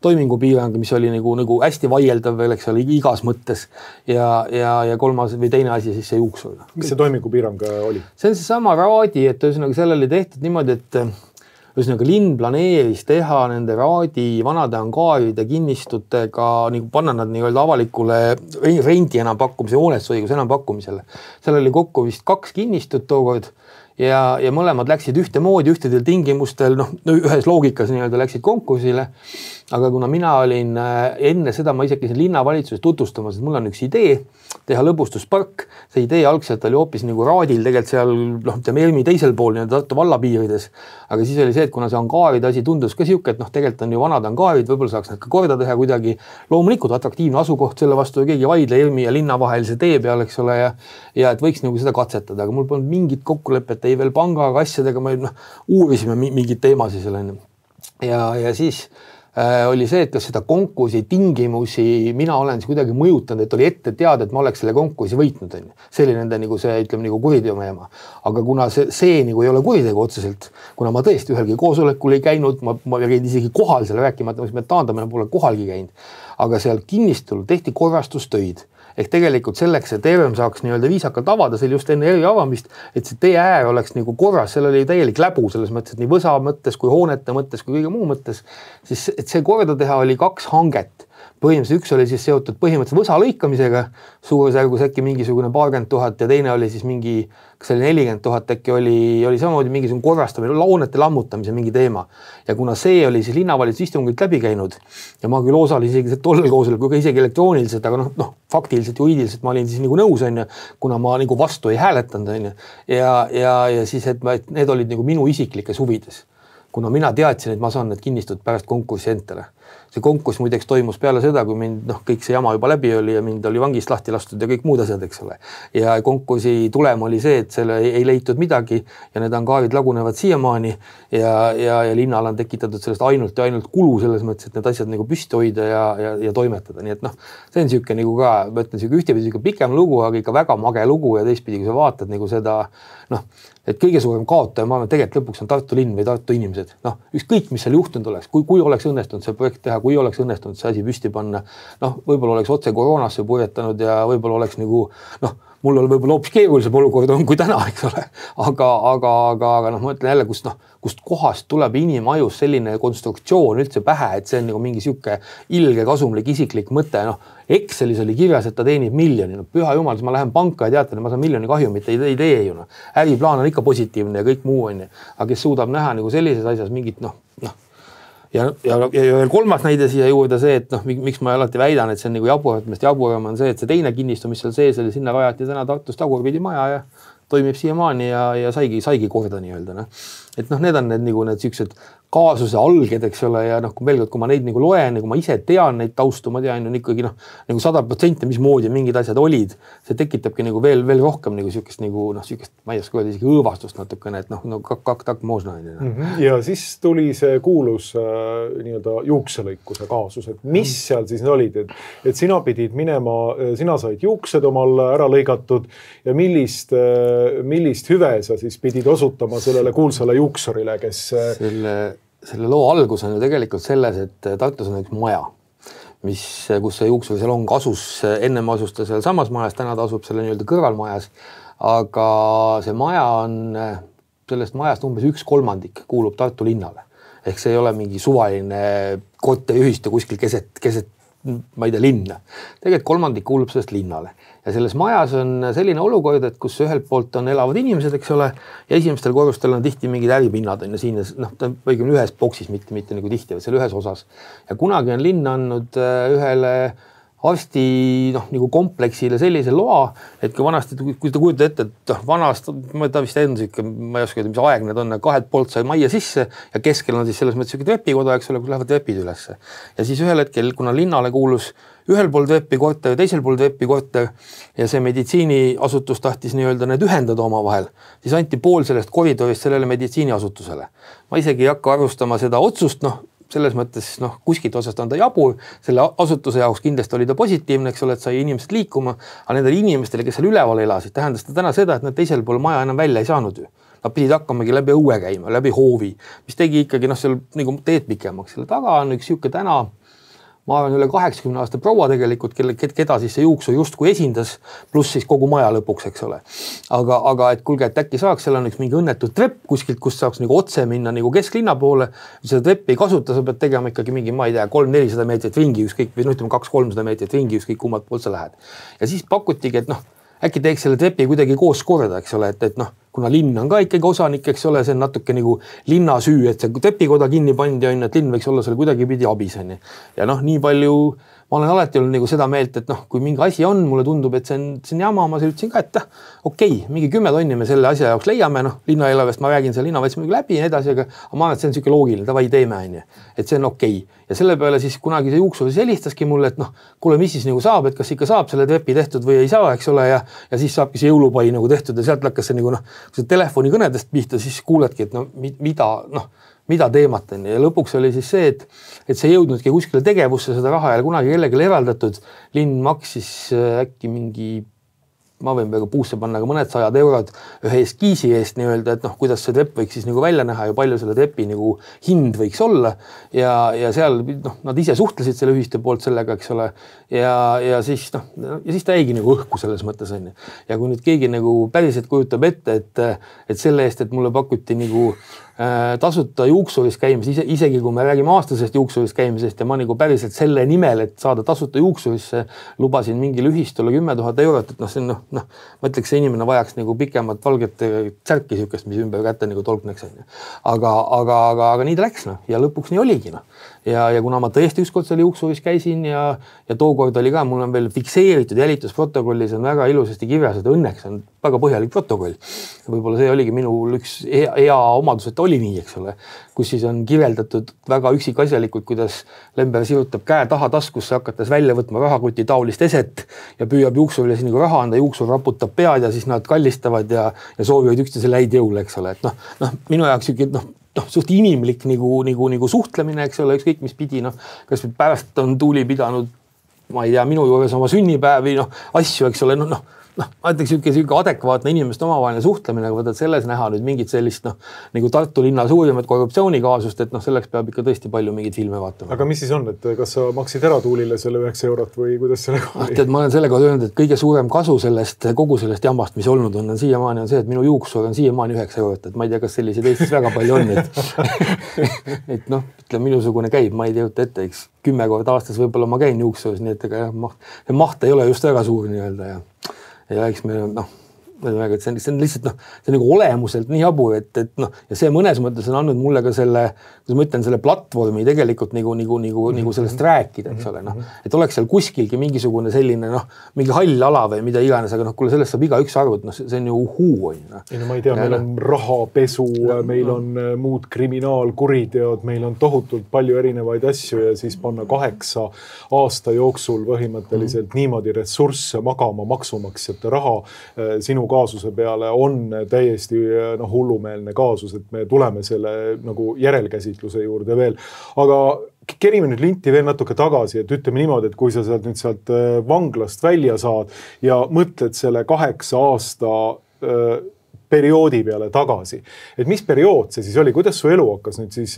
toimingupiirang, mis oli nagu hästi vaieldav veel, eks ole, igas mõttes ja kolmas või teine asi siis see juuksur. Mis see toimingupiirang oli? See on see sama raadi, et ühesõnaga seal oli tehtud niimoodi, et ühesõnaga linn planeeris teha nende raadi vanade angaaride kinnistutega, panna nad avalikule rendi enampakkumise, hoonestusõiguse enampakkumisele. Seal oli kokku vist 2 kinnistut tookord ja mõlemad läksid ühtemoodi, ühtedel tingimustel, ühes loogikas läksid konkursile. Aga kuna mina olin enne seda, ma isegi linnavalitsuses tutvustamas, et mul on üks idee teha lõbustuspark. See idee algselt oli hoopis raadil tegelikult seal Ermi teisel pool Tartu vallapiirides. Aga siis oli see, et kuna see angaaride asi tundus ka siuke, et tegelikult on ju vanad angaarid, võib-olla saaks need ka korda teha kuidagi. Loomulikult atraktiivne asukoht selle vastu keegi vaidle Ermi ja linna vahelise tee peal, eks ole, ja et võiks seda katsetada. Aga mul polnud mingit kokkulepet, ei veel pangaga asjadega, me uurisime mingid teemasi selle. Ja siis oli see, et kas seda konkursi tingimusi mina olen siis kuidagi mõjutanud, et oli ette teada, et ma oleks selle konkursi võitnud. See oli nende see, ütleme, kuriteomeema. Aga kuna see ei ole kuritegu otseselt, kuna ma tõesti ühelgi koosolekul ei käinud, ma käin isegi kohal selle rääkimata, mis me taandame, pole kohalgi käinud. Aga seal kinnistul tehti korrastustöid. Ehk tegelikult selleks, et ERM saaks viisakalt avada, see oli just enne eri avamist, et see tee äär oleks korras, seal oli täielik läbu selles mõttes, et nii võsa mõttes kui hoonete mõttes kui kõige muu mõttes, siis et see korda teha oli 2 hanget. Põhimõtteliselt üks oli siis seotud põhimõtteliselt võsa lõikamisega, suurusjärgus äkki mingisugune 20 000 ja teine oli siis mingi, kas oli 40 000 äkki oli samamoodi mingisugune korrastamine, hoonete lammutamise mingi teema. Ja kuna see oli siis linnavalitsus istungilt läbi käinud ja ma küll osalisin isegi tollel koosolekul, kui ka isegi elektrooniliselt, aga faktiliselt, juriidiliselt ma olin siis nõus, kuna ma vastu ei hääletanud. Ja siis, et need olid minu isiklikes huvides. Kuna mina teadsin, et ma saan need kinnistud pärast konkursi entele. See konkurss muideks toimus peale seda, kui mind kõik see jama juba läbi oli ja mind oli vangist lahti lastud ja kõik muud asjad, eks ole. Ja konkursi tulem oli see, et selle ei leitud midagi ja need angaarid lagunevad siiamaani ja linnal on tekitatud sellest ainult kulu selles mõttes, et need asjad püsti hoida ja toimetada. Nii et see on siuke ka, ma ütlen, ühtepidi pikem lugu, aga ikka väga mage lugu ja teistpidi, kui sa vaatad seda, et kõige suurem kaotaja, ma arvan, tegelikult lõpuks on Tartu linn või Tartu inimesed. Ükskõik, mis seal juhtunud oleks, kui oleks õnnestunud see projekt teha, kui oleks õnnestunud see asi püsti panna, võib-olla oleks otse koroonasse purjetanud ja võib-olla oleks mul oli võib-olla hoopis keerulisem olukord on kui täna, eks ole. Aga ma ütlen jälle, kust kohast tuleb inimajus selline konstruktsioon üldse pähe, et see on mingi siuke ilge kasumlik isiklik mõte. Excelis oli kirjas, et ta teenib miljoni. Püha jumal, siis ma lähen panka ja teatan, et ma saan miljoni kahjumit, ei tee ju. Äriplaan on ikka positiivne ja kõik muu on. Aga kes suudab näha sellises asjas mingit Ja veel kolmas näide siia juurde see, et miks ma alati väidan, et see on jaburam on see, et see teine kinnistu, mis seal sees oli, sinna rajati täna Tartus tagurpidi maja ja toimib siiamaani ja saigi korda nii-öelda. No. Et noh, need on need siuksed kaasuse alged, eks ole, ja noh, kui ma neid loen, kui ma ise tean neid taustu, ma tean ikkagi 100%, mismoodi mingid asjad olid, see tekitabki veel rohkem siukest, ma ei oska öelda, isegi õõvastust natukene, et kak moosna. Ja siis tuli see kuulus nii-öelda juukselõikuse kaasus, et mis seal siis olid, et sina pidid minema, sina said juuksed omal ära lõigatud ja millist hüve sa siis pidid osutama sellele kuulsale juuksorile, kes selle loo algus on ju tegelikult selles, et Tartus on üks maja, kus see juuksur seal on, asus, ennem asus ta seal samas majas, täna ta asub selle nii-öelda kõrvalmajas, aga see maja on, sellest majast umbes 1/3 kuulub Tartu linnale. Ehk see ei ole mingi suvaline korteriühistu kuskil keset, ma ei tea, linna. Tegelikult 1/3 kuulub sellest linnale. Ja selles majas on selline olukord, et kus ühelt poolt on elavad inimesed, eks ole, ja esimestel korrustel on tihti mingid äripinnad on ja siin, ta võigem ühes boksis, mitte nagu tihti, vaid seal ühes osas. Ja kunagi on linn andnud ühele arsti nagu kompleksile sellise loa, et kui vanasti, kui te kujutate ette, et vanast, ta vist endiselt, ma ei oska öelda, mis aeg need on, 2 poolt sai majja sisse ja keskel on siis selles mõttes trepikoda, eks ole, kus lähevad trepid ülesse. Ja siis ühel hetkel, kuna linnale kuulus ühel pool trepikorter ja teisel pool trepikorter ja see meditsiiniasutus tahtis nii-öelda need ühendada omavahel, siis anti pool sellest koridorist sellele meditsiiniasutusele. Ma isegi ei hakka arvustama seda otsust, selles mõttes, kuskilt osast on ta jabur, selle asutuse jaoks kindlasti oli ta positiivne, eks ole, et sai inimesed liikuma, aga nendele inimestele, kes seal üleval elasid, tähendas ta täna seda, et nad teisel pool maja enam välja ei saanud ju. Nad pidid hakkamagi läbi õue käima, läbi hoovi, mis tegi ikkagi seal nagu teed pikemaks. Selle taga on üks siuke täna, ma arvan, üle 80 aasta proua tegelikult, keda siis see juuksur justkui esindas, pluss siis kogu maja lõpuks, eks ole. Aga et kuulge, et äkki saaks, seal on üks mingi õnnetud trepp kuskilt, kust saaks nagu otse minna nagu kesklinna poole. Seda treppi ei kasuta, sa pead tegema ikkagi mingi, ma ei tea, 300-400 meetrit ringi, ükskõik, või ütleme 200-300 meetrit ringi, ükskõik kummalt poolt sa lähed. Ja siis pakutigi, et äkki teeks selle trepi kuidagi koos korda, eks ole, et kuna linn on ka ikkagi osanik, eks ole, see on natuke nagu linna süü, et see trepikoda kinni pandi on, et linn võiks olla selle kuidagi pidi abis. Ja nii palju, ma olen alati olnud nagu seda meelt, et kui mingi asi on, mulle tundub, et see on jama, ma ütlesin ka, et okei, mingi 10 tonni me selle asja jaoks leiame, linna eelarvest ma räägin selle linna võtsime läbi ja edasi, aga ma arvan, et see on siuke loogiline, davai teeme, et see on okei. Ja selle peale siis kunagi see juuksur helistaski mulle, et kuule, mis siis nagu saab, et kas ikka saab selle trepi tehtud või ei saa, eks ole, ja siis saabki see jõulupai nagu tehtud ja sealt lakkas see nagu kui sa telefonikõnedest pihta, siis kuuledki, et mida teemat on. Ja lõpuks oli siis see, et see jõudnudki kuskile tegevusse, seda raha ei ole kunagi kellegile eraldatud. Linn maksis äkki mingi, ma võin peaaegu puusse panna ka mõned 100 eurod ühe eskiisi eest nii-öelda, et kuidas see trepp võiks siis nagu välja näha ja palju selle trepi nagu hind võiks olla. Ja seal nad ise suhtlesid selle ühiste poolt sellega, eks ole. Ja siis ta jäigi nagu õhku selles mõttes on. Ja kui nüüd keegi nagu päriselt kujutab ette, et selle eest, et mulle pakuti nagu tasuta juuksuris käimisest, isegi kui me räägime aastasest juuksuris käimisest ja ma nagu päriselt selle nimel, et saada tasuta juuksurisse, lubasin mingile ühistule 10 000 eurot, et see on, ma ütleks, see inimene vajaks nagu pikemat valget tsärki siukest, mis ümber kätte nagu tolkneks. Aga nii ta läks, ja lõpuks nii oligi. Ja kuna ma tõesti ükskord selle juuksuris käisin ja tookord oli ka, mul on veel fikseeritud jälitusprotokollis on väga ilusasti kirjas, et õnneks on väga põhjalik protokoll. Võib-olla see oligi minu üks hea omadus, et oli nii, eks ole, kus siis on kirjeldatud väga üksikasjalikult, kuidas Lember sirutab käe taha taskusse, hakates välja võtma rahakuti taolist eset ja püüab juuksurile siin nagu raha anda, juuksur raputab pead ja siis nad kallistavad ja soovivad üksteisele häid jõule, eks ole, et minu jaoks suht inimlik nagu suhtlemine, eks ole, ükskõik mis pidi, kas pärast on Tuuli pidanud, ma ei tea, minu juures oma sünnipäevi, asju, eks ole, ma ütleks siuke adekvaatne inimeste omavaheline suhtlemine, aga võtad selles näha nüüd mingit sellist nagu Tartu linna suurimat korruptsioonikaasust, et selleks peab ikka tõesti palju mingeid filme vaatama. Aga mis siis on, et kas sa maksid ära Tuulile selle 9 eurot või kuidas sellega oli? Tead, ma olen sellega öelnud, et kõige suurem kasu kogu sellest jamast, mis olnud on siiamaani on see, et minu juuksur on siiamaani 9 eurot, et ma ei tea, kas selliseid Eestis väga palju on, et ütleme, minusugune käib, ma ei tejuta ette, eks 10 korda aastas võib-olla ma käin juuksuris, nii et ega maht ei ole just väga suur nii-öelda ja eks me et see on lihtsalt see on nagu olemuselt nii jabur, et ja see mõnes mõttes on andnud mulle ka selle, kuidas ma ütlen, selle platvormi tegelikult nagu sellest rääkida, eks ole, et oleks seal kuskilgi mingisugune selline mingi hall ala või mida iganes, aga kuule, sellest saab igaüks aru, et see on ju huu. Ma ei tea, meil on rahapesu, meil on muud kriminaalkuriteod, meil on tohutult palju erinevaid asju ja siis panna 8 aasta jooksul põhimõtteliselt niimoodi ressursse magama maksumaksjate raha sinu kaasuse peale on täiesti hullumeelne kaasus, et me tuleme selle nagu järelkäsitluse juurde veel. Aga kerime nüüd linti veel natuke tagasi, et ütleme niimoodi, et kui sa sealt vanglast välja saad ja mõtled selle 8 aasta perioodi peale tagasi. Et mis periood see siis oli? Kuidas su elu hakkas nüüd siis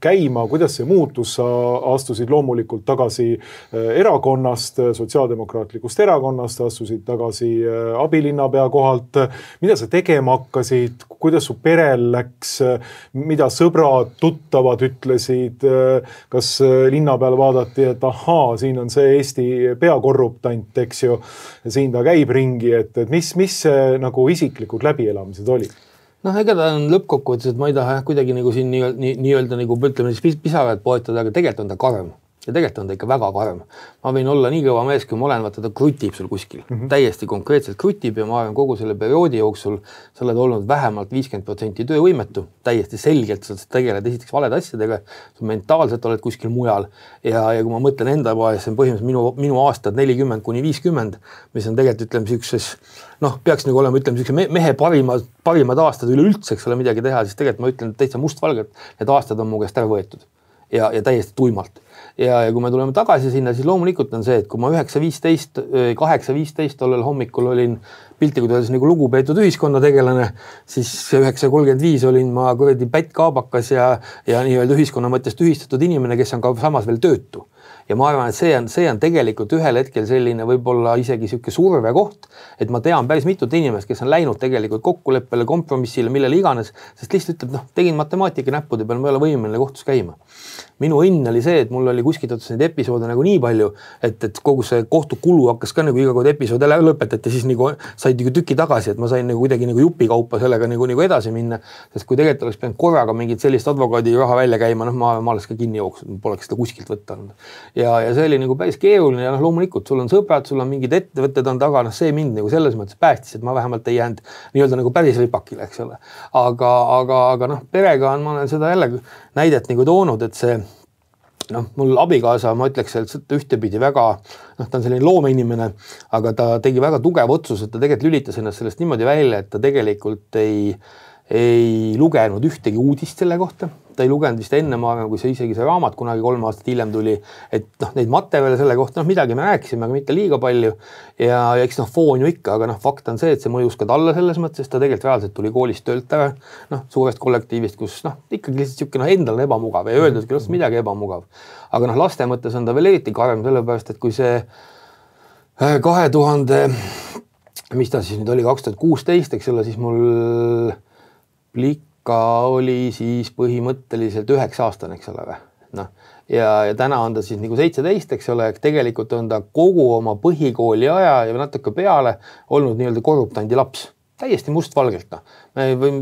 käima? Kuidas see muutus? Sa astusid loomulikult tagasi erakonnast, sotsiaaldemokraatlikust erakonnast, astusid tagasi abilinnapea kohalt. Mida sa tegema hakkasid? Kuidas su perel läks? Mida sõbrad, tuttavad ütlesid? Kas linna peal vaadati, et ahaa, siin on see Eesti peakorruptant, eks ju, siin ta käib ringi, et mis see nagu isiklikud läbielamine oli? Ega ta on lõppkokkuvõttes, et ma ei taha kuidagi nagu siin nii-öelda nagu ütleme pisarad poetada, aga tegelikult on ta karm. Ja tegelikult on ta ikka väga karm. Ma võin olla nii kõva mees, kui ma olen, vaata ta krutib sul kuskil. Täiesti konkreetselt krutib ja ma olen kogu selle perioodi jooksul, sa oled olnud vähemalt 50% töövõimetu. Täiesti selgelt sa tegeled esiteks valede asjadega, sa mentaalselt oled kuskil mujal. Ja kui ma mõtlen enda poole, see on põhimõtteliselt minu aastad 40–50, mis on tegelikult, ütleme, siukses, peaks nagu olema, ütleme, siukse mehe parimad aastad üleüldse, eks ole midagi teha, siis tegelikult ma ütlen täitsa mustvalgelt, need aastad on mu käest ära võetud ja täiesti tuimalt. Ja kui me tuleme tagasi sinna, siis loomulikult on see, et kui ma 8.15 tollel hommikul olin piltlikult öeldes nagu lugupeetud ühiskonnategelane, siis 9.35 olin ma kuradi pättkaabakas ja nii-öelda ühiskonna mõttes tühistatud inimene, kes on ka samas veel töötu. Ja ma arvan, et see on tegelikult ühel hetkel selline võib-olla isegi siuke surve koht, et ma tean päris mitut inimest, kes on läinud tegelikult kokkuleppele, kompromissile, millele iganes, sest lihtsalt ütleb, tegin matemaatika näppude peal, ma ei ole võimeline kohtus käima. Minu õnn oli see, et mul oli kuskitatud neid episoode nagu nii palju, et kogu see kohtukulu hakkas ka nagu iga kord episood ära lõpetati, siis nagu said nagu tüki tagasi, et ma sain nagu kuidagi nagu jupikaupa sellega nagu edasi minna, sest kui tegelikult oleks pidanud korraga mingit sellist advokaadi raha välja käima, ma oleks ka kinni jooksnud, ma poleks seda kuskilt võtta olnud. Ja see oli nagu päris keeruline ja loomulikult sul on sõbrad, sul on mingid ettevõtted on taga, see mind nagu selles mõttes päästis, et ma vähemalt ei jäänud nii-öelda nagu päris ripakile, eks ole. Aga perega ma olen seda jälle näidet nagu toonud, et see mul abikaasa, ma ütleks, et ühtepidi väga, ta on selline loomeinimene, aga ta tegi väga tugev otsus, et ta tegelikult lülitas ennast sellest niimoodi välja, et ta tegelikult ei lugenud ühtegi uudist selle kohta. Ta ei lugenud vist enne, kui see isegi see raamat kunagi 3 aastat hiljem tuli, et neid materjale selle kohta, midagi me rääkisime, aga mitte liiga palju ja eks foon ju ikka, aga fakt on see, et see mõjus ka talle selles mõttes, ta tegelikult reaalselt tuli koolist töölt ära, suurest kollektiivist, kus ikkagi lihtsalt siuke endal ebamugav ja öeldudki lihtsalt midagi ebamugav. Aga laste mõttes on ta veel eriti karm, sellepärast, et kui see 2000, mis ta siis nüüd oli, 2016, eks ole, siis mul Plika oli siis põhimõtteliselt 9 aastane, eks ole. Ja täna on ta siis nagu 17, eks ole, tegelikult on ta kogu oma põhikooli aja ja natuke peale olnud nii-öelda korruptandi laps. Täiesti mustvalgelt.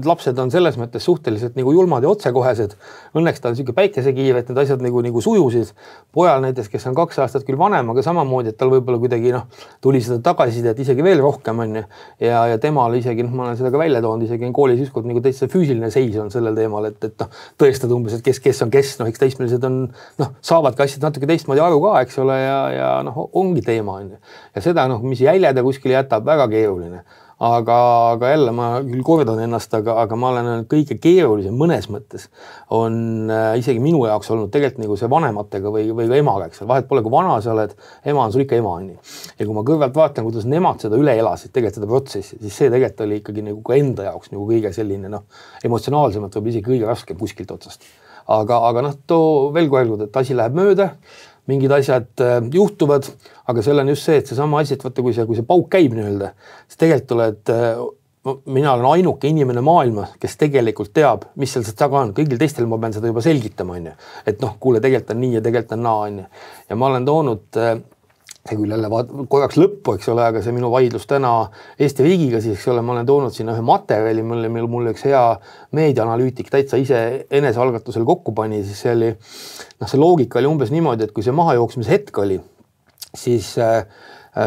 Lapsed on selles mõttes suhteliselt nagu julmad ja otsekohesed. Õnneks ta on siuke päikesekiir, et need asjad nagu sujusid. Pojal näiteks, kes on 2 aastat küll vanem, aga samamoodi, et tal võib-olla kuidagi tuli seda tagasisidet isegi veel rohkem on. Ja temal isegi, ma olen seda ka välja toonud, isegi koolis ükskord nagu täitsa füüsiline seis on sellel teemal, et tõestad umbes, et kes on kes, eks teistmelised on, saavad ka asjad natuke teistmoodi aru ka, eks ole, ja ongi teema on. Ja seda, mis jäljed ja kuskil jätab, väga keeruline. Aga jälle ma küll kordan ennast, aga ma olen kõige keerulisem mõnes mõttes on isegi minu jaoks olnud tegelikult nagu see vanematega või ka emaga, eks. Vahet pole, kui vana sa oled, ema on sul ikka ema. Ja kui ma kõrvalt vaatan, kuidas nemad seda üle elasid, tegelikult seda protsessi, siis see tegelikult oli ikkagi nagu enda jaoks nagu kõige selline emotsionaalsemalt võib isegi kõige raskem kuskilt otsast. Aga too veel kord, et asi läheb mööda, mingid asjad juhtuvad, aga seal on just see, et see sama asi, et vaata, kui see pauk käib nii-öelda, siis tegelikult oled, mina olen ainuke inimene maailmas, kes tegelikult teab, mis seal taga on. Kõigil teistel ma pean seda juba selgitama, on. Et kuule, tegelikult on nii ja tegelikult on naa, on. Ja ma olen toonud see küll jälle korraks lõppu, eks ole, aga see minu vaidlus täna Eesti riigiga, siis eks ole, ma olen toonud sinna ühe materjali, mul üks hea meediaanalüütik täitsa ise enesealgatusel kokku pani, siis see oli, see loogika oli umbes niimoodi, et kui see mahajooksmise hetk oli, siis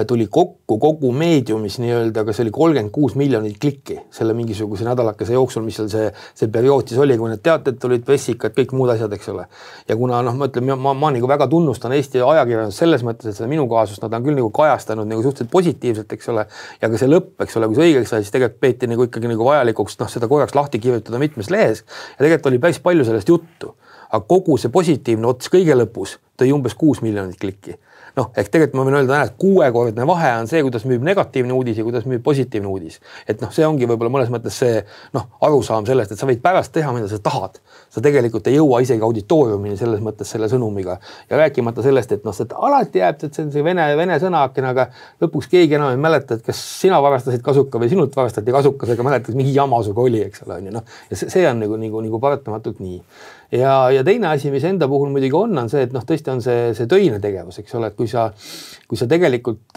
tuli kokku kogu meediumis nii-öelda, aga see oli 36 miljonit klikki selle mingisuguse nädalakese jooksul, mis seal see periood siis oli, kui need teated tulid, pressikad, kõik muud asjad, eks ole. Ja kuna ma ütlen, ma nagu väga tunnustan Eesti ajakirjandust selles mõttes, et seda minu kaasust nad on küll nagu kajastanud nagu suhteliselt positiivselt, eks ole, ja ka see lõpp, eks ole, kui see õigeks sai, siis tegelikult peeti nagu ikkagi nagu vajalikuks seda korraks lahti kirjutada mitmes lehes ja tegelikult oli päris palju sellest juttu, aga kogu see positiivne ots kõige lõpus tõi umbes 6 miljonit klikki. Ehk tegelikult ma võin öelda, et 6-kordne vahe on see, kuidas müüb negatiivne uudis ja kuidas müüb positiivne uudis. Et see ongi võib-olla mõnes mõttes see arusaam sellest, et sa võid pärast teha, mida sa tahad. Sa tegelikult ei jõua isegi auditooriumini selles mõttes selle sõnumiga. Ja rääkimata sellest, et alati jääb, et see on see vene sõnaakene, aga lõpuks keegi enam ei mäleta, et kas sina varastasid kasuka või sinult varastati kasukas, aga mäletad, mingi jama suga oli, eks ole. Ja see on nagu paratamatult nii. Ja teine asi, mis enda puhul muidugi on see, et tõesti on see töine tegevus, eks ole, et kui sa tegelikult,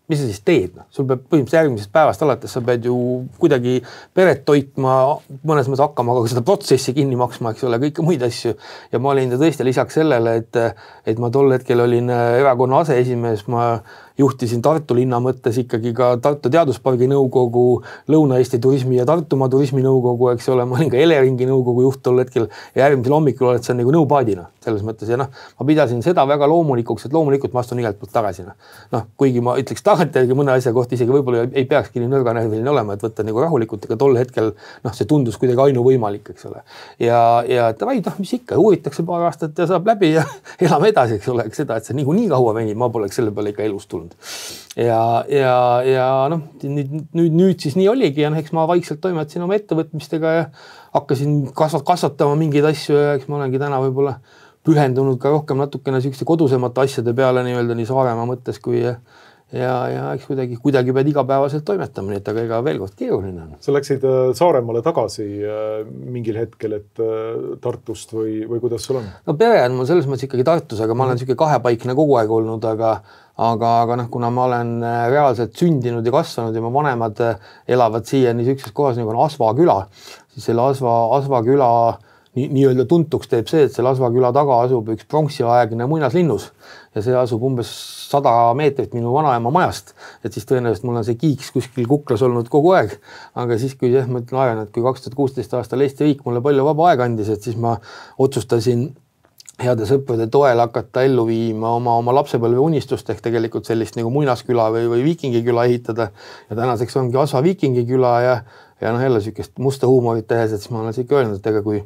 mis sa siis teed? Sul peab põhimõtteliselt järgmisest päevast alates, sa pead ju kuidagi peret toitma, mõnes mõttes hakkama, aga seda protsessi kinni maksma, eks ole, kõike muid asju. Ja ma olin tõesti lisaks sellele, et ma tol hetkel olin erakonna aseesimees, ma juhtisin Tartu linna mõttes ikkagi ka Tartu Teaduspargi nõukogu, Lõuna-Eesti turismi ja Tartumaa turisminõukogu, eks ole, ma olin ka Eleringi nõukogu juht tol hetkel ja järgmisel hommikul oled see nagu nõupaadina selles mõttes ja ma pidasin seda väga loomulikuks, et loomulikult ma astun igalt poolt tagasi. Kuigi ma ütleks tagantjärgi mõne asja kohta isegi võib-olla ei peakski nii nõrganärviline olema, et võtta nagu rahulikult, aga tol hetkel see tundus kuidagi ainuvõimalik, eks ole. Ja mis ikka, uuritakse paar aastat ja saab läbi ja elame edasi, eks ole, seda, et see nii kaua venib, ma poleks selle peale ikka elus tulnud. Ja nüüd siis nii oligi ja eks ma vaikselt toimetasin oma ettevõtmistega ja hakkasin kasvatama mingeid asju ja eks ma olengi täna võib-olla pühendunud ka rohkem natukene sükse kodusemate asjade peale nii-öelda nii Saaremaa mõttes kui ja eks kuidagi pead igapäevaselt toimetama, nii et aga ega veel kord keeruline on. Sa läksid Saaremaale tagasi mingil hetkel, et Tartust või kuidas sul on? Pere on mul selles mõttes ikkagi Tartus, aga ma olen siuke kahepaikne kogu aeg olnud, aga kuna ma olen reaalselt sündinud ja kasvanud ja mu vanemad elavad siia niisuguses kohas nagu on Asva küla, siis selle Asva küla nii-öelda tuntuks teeb see, et selle Asva küla taga asub üks pronksiaegne muinaslinnus ja see asub umbes 100 meetrit minu vanaema majast, et siis tõenäoliselt mul on see kiiks kuskil kuklas olnud kogu aeg, aga siis kui ma ütlen, et kui 2016 aastal Eesti riik mulle palju vaba aega andis, et siis ma otsustasin heade sõprade toel hakata ellu viima oma lapsepõlve unistust ehk tegelikult sellist nagu muinasküla või viikingiküla ehitada ja tänaseks ongi Asva viikingiküla ja jälle sükest musta huumorit tehes, et siis ma olen ikka öelnud, et ega kui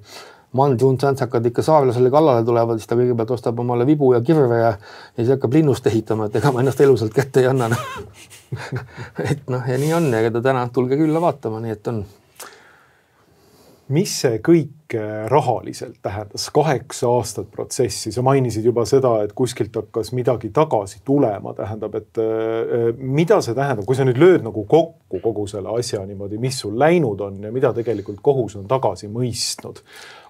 mandžuntsantsakad ikka saarlasele kallale tulevad, siis ta kõigepealt ostab omale vibu ja kirve ja siis hakkab linnust ehitama, et ega ma ennast elusalt kätte ei anna. Et ja nii on, ja täna tulge külla vaatama, nii et on. Mis see kõik rahaliselt tähendas 8 aastat protsessi? Sa mainisid juba seda, et kuskilt hakkas midagi tagasi tulema, tähendab, et mida see tähendab, kui sa nüüd lööd nagu kokku kogu selle asja niimoodi, mis sul läinud on ja mida tegelikult kohus on tagasi mõistnud,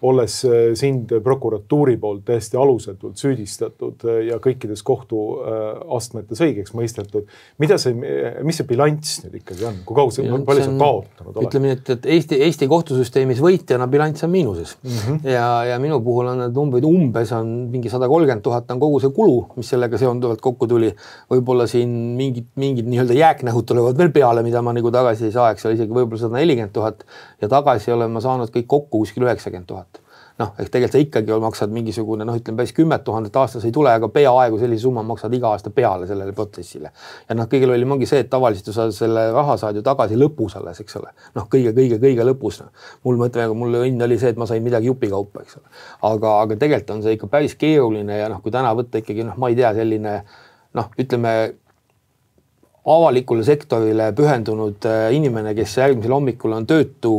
olles sind prokuratuuri poolt täiesti alusetult süüdistatud ja kõikides kohtuastmetes õigeks mõistetud. Mis see bilanss nüüd ikkagi on? Kui palju sa kaotanud oled? Ütleme nii, et Eesti kohtusüsteemis võitjana bilanss on miinuses. Ja minu puhul on need numbrid umbes on mingi 130 000 on kogu see kulu, mis sellega seonduvalt kokku tuli. Võib-olla siin mingid nii-öelda jääknähud tulevad veel peale, mida ma nagu tagasi ei saa, eks ole, isegi võib-olla 140 000 ja tagasi olen ma saanud kõik kokku kuskil 90 000. Ehk tegelikult sa ikkagi maksad mingisugune, ütleme päris 10 000 aastas ei tule, aga peaaegu sellise summa maksad iga aasta peale sellele protsessile. Ja kõigil oli mingi see, et tavaliselt sa selle raha saad ju tagasi lõpus alles, eks ole. Kõige lõpus. Mul õnn oli see, et ma sain midagi jupikaupa, eks ole. Aga tegelikult on see ikka päris keeruline ja kui täna võtta ikkagi, ma ei tea, selline, ütleme, avalikule sektorile pühendunud inimene, kes järgmisel hommikul on töötu,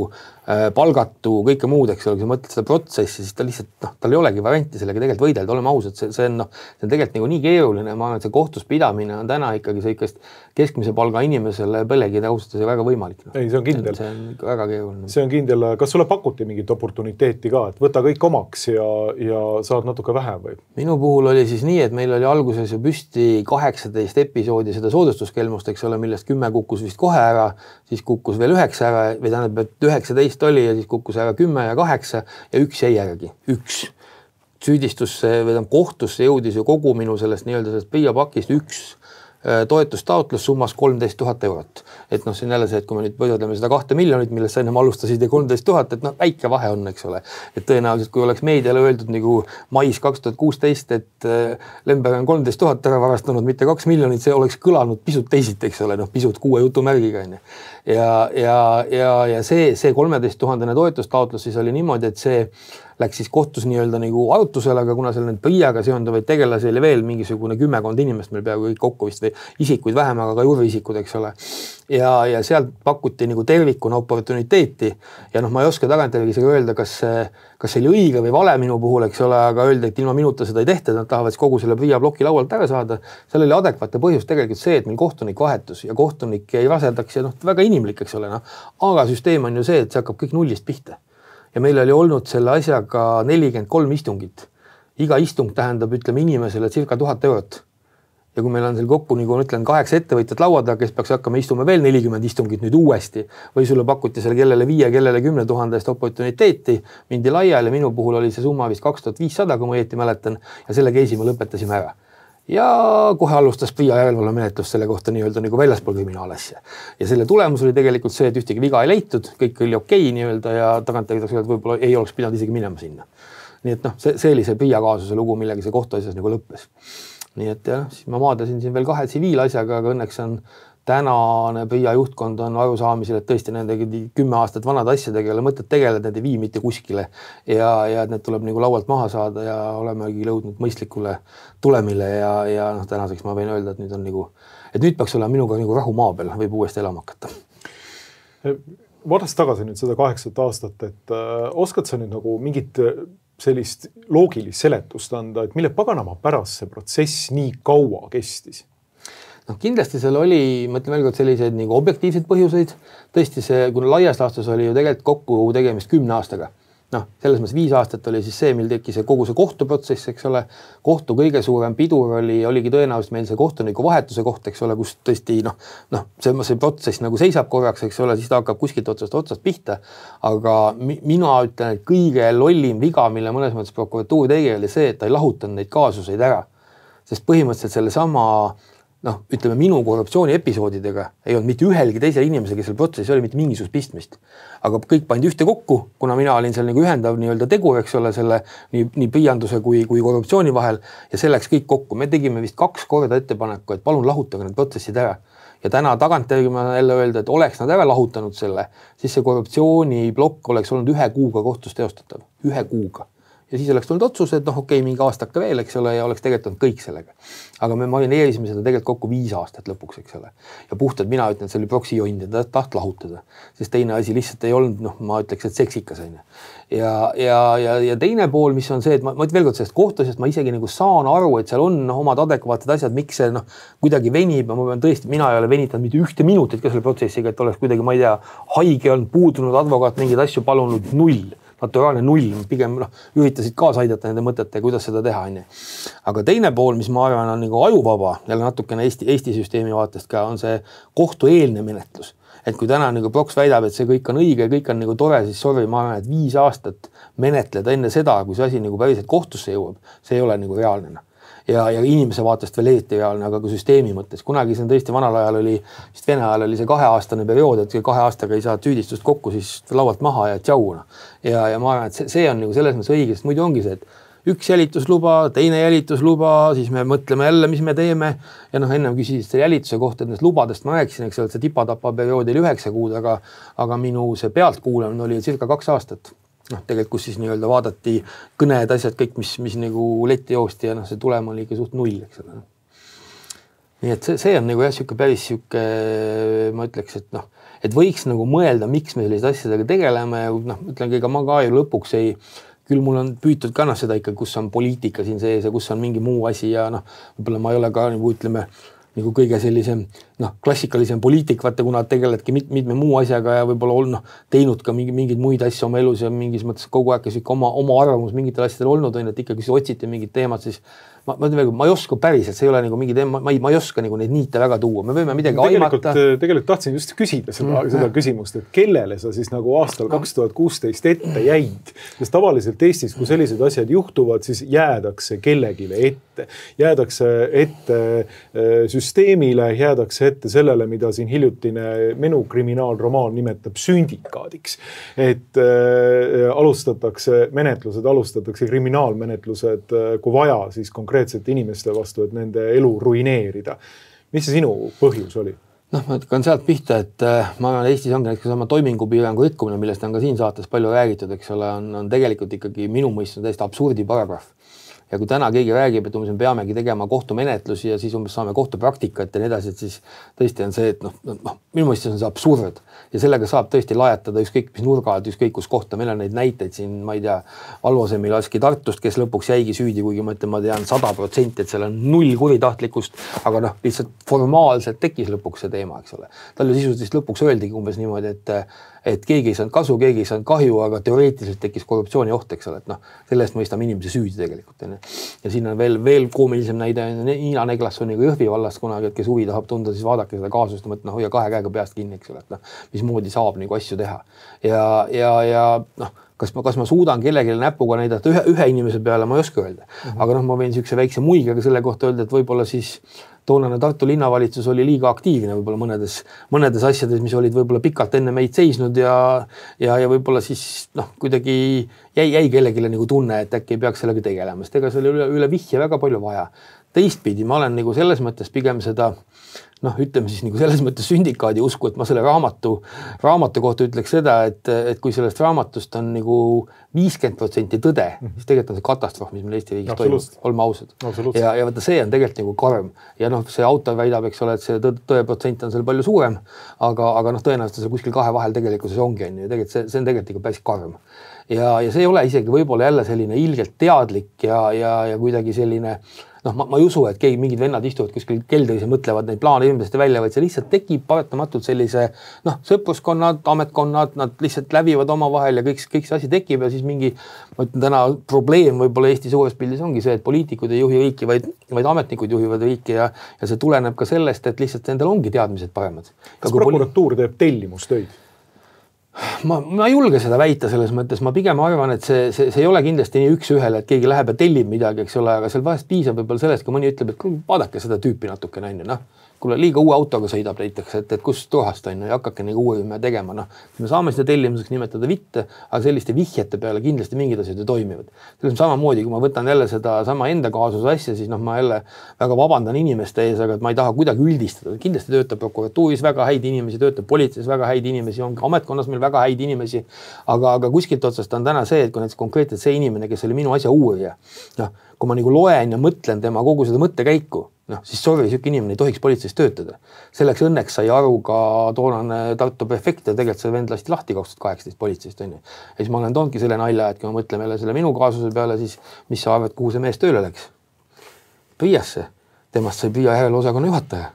palgatu, kõike muud, eks ole, kui sa mõtled seda protsessi, siis ta lihtsalt, tal ei olegi varianti sellega tegelikult võidelda, oleme ausad, see on tegelikult nagu nii keeruline, ma arvan, et see kohtus pidamine on täna ikkagi sellist keskmise palga inimesele põlegi austada väga võimalik. Ei, see on kindel. See on väga keeruline. See on kindel. Kas sulle pakuti mingit oportuniteeti ka, et võta kõik omaks ja saad natuke vähem või? Minu puhul oli siis nii, et meil oli alguses ju püsti 18 episoodi seda soodustuskelmust, eks ole, millest 10 kukkus vist kohe ära, siis kukkus veel 9 ära, või tähendab, et 19 oli ja siis kukkus ära 10 ja 8 ja 1 jäi järgi. 1 süüdistusse või kohtusse jõudis ju kogu minu sellest PRIA pakist 1 toetustaotlus summas 13 000 eurot. Et see on jälle see, et kui me nüüd võrdleme seda 2 miljonit, millest sa ennem alustasid ja 13 000, et väike vahe on, eks ole. Et tõenäoliselt, kui oleks meediale öeldud nagu mais 2016, et Lember on 13 000 ära varastanud, mitte 2 miljonit, see oleks kõlanud pisut teisiti, eks ole, pisut 6 jutumärgiga. Ja see 13 000 toetustaotlus siis oli niimoodi, et see läks siis kohtus nagu arutusele, aga kuna seal need PRIA-ga seonduvaid tegelasi oli veel mingisugune 10 inimest meil peaaegu kõik kokku vist või isikuid vähem, aga ka juurisikud, eks ole. Ja sealt pakuti nagu tervikuna oportuniteeti ja ma ei oska tagantjärgi isegi öelda, kas see oli õige või vale minu puhul, eks ole, aga öeldi, et ilma minuta seda ei tehta, nad tahavad kogu selle PRIA ploki laualt ära saada. Seal oli adekvaatne põhjus tegelikult see, et meil kohtunik vahetus ja kohtunik ei rasedaks ja väga inimlik, eks ole. Aga süsteem on ju see, et see hakkab kõik nullist pihta. Ja meil oli olnud selle asjaga 43 istungit. Iga istung tähendab, ütleme inimesele circa 1000 eurot. Ja kui meil on seal kokku, nagu ütlen, 8 ettevõtjat lauada, kes peaks hakkama istuma veel 40 istungit nüüd uuesti, või sulle pakuti seal kellele 5, kellele 10 000 oportuniteeti, mindi laiali, minu puhul oli see summa vist 2500, kui ma õieti mäletan, ja selle keisi me lõpetasime ära. Ja kohe alustas PRIA järelevalve menetlust selle kohta nagu väljaspool kriminaalasja. Ja selle tulemus oli tegelikult see, et ühtegi viga ei leitud, kõik oli okei ja tagantjärgi võib-olla ei oleks pidanud isegi minema sinna. Nii et see oli see PRIA kaasuse lugu, millega see kohtuasjas nagu lõppes. Nii et siis ma maadasin siin veel 2 tsiviilasjaga, aga õnneks on tänane PRIA juhtkond on arusaamisel, et tõesti nendega 10 aastat vanad asjadega ei ole mõtet tegeleda, need ei vii mitte kuskile ja et need tuleb nagu laualt maha saada ja olemegi lõudnud mõistlikule tulemile ja tänaseks ma võin öelda, et nüüd on et nüüd peaks olema minuga rahu maa peal, võib uuesti elama hakata. Vaadates tagasi nüüd seda 8 aastat, et oskad sa nüüd mingit sellist loogilist seletust anda, et mille paganama pärast see protsess nii kaua kestis? Kindlasti seal oli, ma ütlen veel kord, selliseid objektiivseid põhjuseid. Tõesti see, kui laias laastus oli ju tegelikult kokku tegemist 10 aastaga. Selles mõttes 5 aastat oli siis see, mil tekkis kogu see kohtuprotsess, eks ole. Kohtu kõige suurem pidur oligi tõenäoliselt meil see kohtuniku vahetuse koht, eks ole, kus tõesti see protsess seisab korraks, eks ole, siis ta hakkab kuskilt otsast pihta. Aga mina ütlen, et kõige lollim viga, mille mõnes mõttes prokuratuur tegi, oli see, et ta ei lahutanud neid kaasuseid ära. Sest põhimõtteliselt selle sama ütleme, minu korruptsiooni episoodidega ei olnud mitte ühelgi teisel inimesel, kes seal protsessis oli mitte mingisugust pistmist. Aga kõik pandi ühte kokku, kuna mina olin seal ühendav tegur, eks ole, selle nii püüanduse kui korruptsiooni vahel ja see läks kõik kokku. Me tegime vist 2 korda ettepaneku, et palun lahutage need protsessid ära. Ja täna tagantjärgi ma jälle öelda, et oleks nad ära lahutanud selle, siis see korruptsiooniblokk oleks olnud 1 kuuga kohtus teostatav. 1 kuuga. Ja siis oleks tulnud otsus, et okei, mingi aastaka veel, eks ole, ja oleks tegelikult kõik sellega. Aga me marineerisime seda tegelikult kokku 5 aastat lõpuks, eks ole. Ja puhtalt mina ütlen, et see oli proksi jond ja taht lahutada. Sest teine asi lihtsalt ei olnud, ma ütleks, et seksikas on. Ja teine pool, mis on see, et ma veel kord sellest kohtusest, ma isegi saan aru, et seal on omad adekvaatsed asjad, miks see kuidagi venib. Ma pean tõesti, mina ei ole venitanud mitte 1 minutit ka selle protsessiga, et oleks kuidagi, ma ei tea, haige on puudunud advokaat, mingeid asju palunud 0. Naturaalne 0, pigem üritasid kaasa aidata nende mõtete, kuidas seda teha. Aga teine pool, mis ma arvan on ajuvaba, jälle natukene Eesti süsteemi vaatest ka, on see kohtueelne menetlus. Et kui täna Proks väidab, et see kõik on õige, kõik on tore, siis sorry, ma arvan, et 5 aastat menetleda enne seda, kui see asi päriselt kohtusse jõuab, see ei ole reaalne. Ja inimese vaatest veel eriti reaalne, aga ka süsteemi mõttes. Kunagi see on tõesti vanal ajal oli, sest Vene ajal oli see 2-aastane periood, et 2 aastaga ei saa süüdistust kokku, siis laualt maha ja tšauna. Ja ma arvan, et see on selles mõttes õige, sest muidu ongi see, et 1 jälitusluba, teine jälitusluba, siis me mõtleme jälle, mis me teeme. Ja ennem küsisid selle jälituse kohta, et nendest lubadest ma rääkisin, eks ole, et see tipa-tapa periood oli 9 kuud, aga minu see pealtkuulamine oli circa 2 aastat. Tegelikult kus siis vaadati kõned, asjad, kõik, mis letti joosti ja see tulem oli ikka suht 0, eks ole. nii et see on nagu jah, päris siuke, ma ütleks, et noh, et võiks nagu mõelda, miks me selliste asjadega tegeleme ja noh, ütlengi, ega ma ka ju lõpuks küll mul on püütud ka seda ikka, kus on poliitika siin sees ja kus on mingi muu asi ja noh, võib-olla ma ei ole ka nagu ütleme, nagu kõige sellisem klassikalisem poliitik, vaata, kuna tegeledki mitme muu asjaga ja võib-olla teinud ka mingeid muid asju oma elus ja mingis mõttes kogu aeg oma arvamus mingitel asjadel olnud, et ikkagi kui otsite mingid teemad, siis ma ei oska päriselt, see ei ole nagu mingi teema, ma ei oska nagu neid niite väga tuua, me võime midagi aimata. Tegelikult tahtsin just küsida seda küsimust, et kellele sa siis nagu aastal 2016 ette jäid, sest tavaliselt Eestis, kui sellised asjad juhtuvad, siis jäädakse kellegile ette, jäädakse ette süsteemile, jäädakse ette sellele, mida siin hiljutine Menu kriminaalromaan nimetab sündikaadiks, et alustatakse kriminaalmenetlused, kui vaja, siis konkreetsete inimeste vastu, et nende elu ruineerida. Mis see sinu põhjus oli? Ma hakkan sealt pihta, et ma arvan, Eestis ongi näiteks sama toimingupiirangu rikkumine, millest on ka siin saates palju räägitud, eks ole, on tegelikult ikkagi minu mõistes täiesti absurdi paragrahv. Ja kui täna keegi räägib, et umbes me peamegi tegema kohtumenetlusi ja siis umbes saame kohtupraktikat ja nii edasi, et siis tõesti on see, et minu mõistes on see absurd ja sellega saab tõesti lajatada ükskõik mis nurgad, ükskõik kus kohta. Meil on neid näiteid siin, ma ei tea, Valvo Semilaski Tartust, kes lõpuks jäigi süüdi, kuigi ma tean 100%, et seal on 0 kuritahtlikkust, aga lihtsalt formaalselt tekkis lõpuks see teema, eks ole. Tal ju sisuliselt lõpuks öeldigi umbes niimoodi, et keegi ei saanud kasu, keegi ei saanud kahju, aga teoreetiliselt tekkis korruptsiooni oht, eks ole, et selle eest mõistame inimese süüdi tegelikult. Ja siin on veel koomilisem näide Niina Neglassoniga Jõhvi vallast kunagi, et kes huvi tahab tunda, siis vaadake seda kaasust ja mõtle, hoia 2 käega peast kinni, eks ole, et mismoodi saab nagu asju teha. Ja kas ma suudan kellelegi näpuga näidata ühe inimese peale, ma ei oska öelda. Aga ma võin siukse väikse muigaga selle kohta öelda, et võib-olla siis toonane Tartu linnavalitsus oli liiga aktiivne võib-olla mõnedes asjades, mis olid võib-olla pikalt enne meid seisnud ja võib-olla siis kuidagi jäi kellelegi nagu tunne, et äkki ei peaks sellega tegelema, sest ega selle üle vihje väga palju vaja. Teistpidi ma olen nagu selles mõttes pigem seda ütleme siis nagu selles mõttes sündikaadi usku, et ma selle raamatu kohta ütleks seda, et kui sellest raamatust on nagu 50% tõde, siis tegelikult on see katastroof, mis meil Eesti riigis toimub, oleme ausad. Ja vaata, see on tegelikult nagu karm. Ja see autor väidab, eks ole, et see tõeprotsent on seal palju suurem, aga tõenäoliselt see kuskil 2 vahel tegelikkuses ongi, ja tegelikult see on tegelikult päris karm. Ja see ei ole isegi võib-olla jälle selline ilgelt teadlik ja kuidagi selline ma ei usu, et mingid vennad istuvad kuskil keldris ja mõtlevad neid plaane ilmselt välja, vaid see lihtsalt tekib paratamatult sellise sõpruskonnad, ametkonnad, nad lihtsalt lävivad omavahel ja kõik see asi tekib ja siis mingi, ma ütlen täna, probleem võib-olla Eesti suures pildis ongi see, et poliitikud ei juhi riiki, vaid ametnikud juhivad riiki ja see tuleneb ka sellest, et lihtsalt endal ongi teadmised paremad. Kas prokuratuur teeb tellimustöid? Ma ei julge seda väita selles mõttes, ma pigem arvan, et see ei ole kindlasti nii üks ühele, et keegi läheb ja tellib midagi, eks ole, aga seal vahest piisab võib-olla sellest, kui mõni ütleb, et vaadake seda tüüpi natuke näine, kuule, liiga uue autoga sõidab näiteks, et kus tuhast on ja hakkake nagu uurima tegema. Me saame seda tellimuseks nimetada vitte, aga selliste vihjete peale kindlasti mingid asjad ju toimivad. Selles on samamoodi, kui ma võtan jälle seda sama enda kaasuse asja, siis ma jälle väga vabandan inimeste ees, aga ma ei taha kuidagi üldistada. Kindlasti töötab prokuratuuris väga häid inimesi, töötab politseis väga häid inimesi, on ametkonnas meil väga häid inimesi, aga kuskilt otsast on täna see, et kui näiteks konkreetselt see inimene, kes oli minu asja uurija, kui ma nagu loen ja mõtlen tema kogu seda mõttekäiku, siis siuke inimene ei tohiks politseis töötada. Selleks õnneks sai aru ka toonane Tartu prefekt ja tegelikult see vend lasti lahti 2018 politseist. Ja siis ma olen toonudki selle nalja, et kui ma mõtleme jälle selle minu kaasuse peale, siis mis sa arvad, kuhu see mees tööle läks? Priiasse. Temast sai Priia järeleosakonna juhataja.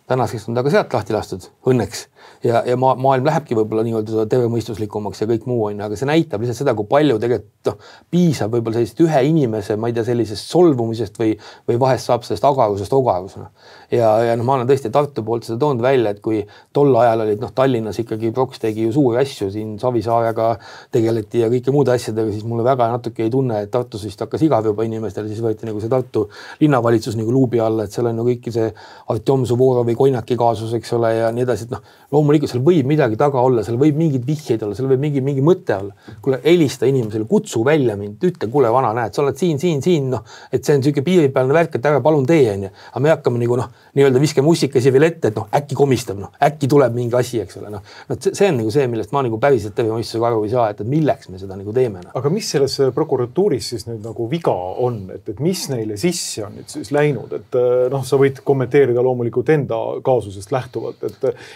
Tänaseks on ta ka sealt lahti lastud, õnneks. Ja maailm lähebki võib-olla nii-öelda tervemõistuslikumaks ja kõik muu on, aga see näitab lihtsalt seda, kui palju tegelikult piisab võib-olla sellist ühe inimese, ma ei tea, sellisest solvumisest või vahest saab sellest agarusest ogarusena. Ja ma olen tõesti Tartu poolt seda toonud välja, et kui tol ajal olid Tallinnas ikkagi Proks tegi ju suuri asju, siin Savisaarega tegeleti ja kõike muude asjadega, siis mulle väga natuke ei tunne, et Tartus vist hakkas igav juba inimestele, siis võeti nagu see Tartu linnavalitsus nagu luubi alla, et seal on ju kõiki see Artjom Suvorovi Koinaki kaasus, eks ole, ja nii edasi, et noh, loomulikult seal võib midagi taga olla, seal võib mingid vihjeid olla, seal võib mingi mõte olla. Kuule, helista inimesele, kutsu välja mind, ütle, kuule vana, näed, sa oled siin, noh, et see on selline piiripealne värk, et ära palun tee, on ju. Aga me hakkame nagu noh, nii-öelda viskame ussikesi veel ette, et noh, äkki komistab, noh, äkki tuleb mingi asi, eks ole, noh. See on nagu see, millest ma nagu päriselt tervemõistusega aru ei saa, et milleks me seda nagu teeme. No. Aga mis selles prokuratuuris siis nüüd nagu viga on, et mis neile sisse on nüüd siis läinud, et noh, sa võid kommenteerida loomulikult enda kaasusest lähtuvalt,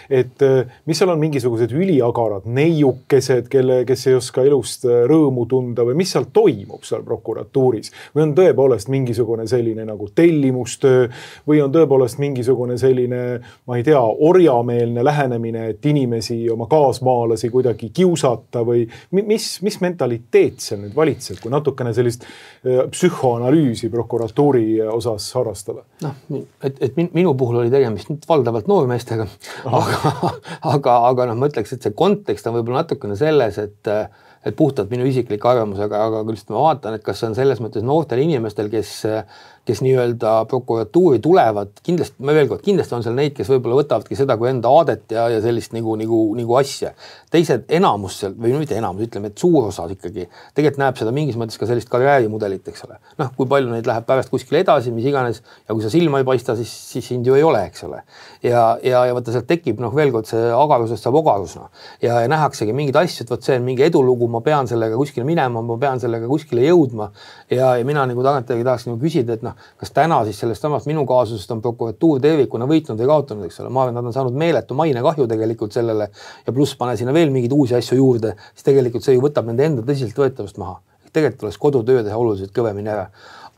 et mis seal on mingisugused üliagarad neiukesed, kes ei oska elust rõõmu tunda või mis seal toimub seal prokuratuuris või on tõepoolest mingisugune selline nagu tellimustöö või on tõepoolest mingisugune selline, ma ei tea, orjameelne lähenemine, et inimesi, oma kaasmaalasi kuidagi kiusata või mis mentaliteet seal nüüd valitseb, kui natukene sellist psühhoanalüüsi prokuratuuri osas harrastada? Noh, et minu puhul oli tegemist valdavalt noormeestega, aga noh, ma ütleks, et see kontekst on võib-olla natukene selles, et puhtalt minu isiklik arvamus, aga küll ma vaatan, et kas see on selles mõttes noortel inimestel, kes nii-öelda prokuratuuri tulevad, kindlasti on seal neid, kes võib-olla võtavadki seda kui enda aadet ja sellist nagu asja. Teised enamus seal, või mitte enamus, ütleme, et suur osas ikkagi, tegelikult näeb seda mingis mõttes ka sellist karjäärimudelit, eks ole. Noh, kui palju neid läheb pärast kuskile edasi, mis iganes, ja kui sa silma ei paista, siis sind ju ei ole, eks ole. Ja võtta sealt tekib, noh, veel kord see agarusest saab ogarus, noh. Ja nähaksegi mingid asju, et võt see on mingi edulugu, ma pean sellega kuskile minema, ma pean sellega kuskile jõudma ja mina nagu tagantjärgi tahaks nagu küsida, et noh, kas täna siis sellest samast minu kaasusest on prokuratuur tervikuna võitnud või kaotanud, eks ole. Ma arvan, nad on saanud meeletu mainekahju tegelikult sellele ja pluss pane sinna veel mingeid uusi asju juurde, siis tegelikult see ju võtab nende enda tõsiselt võetavast maha. Tegelikult oleks kodutöö teha oluliselt kõvemini ära.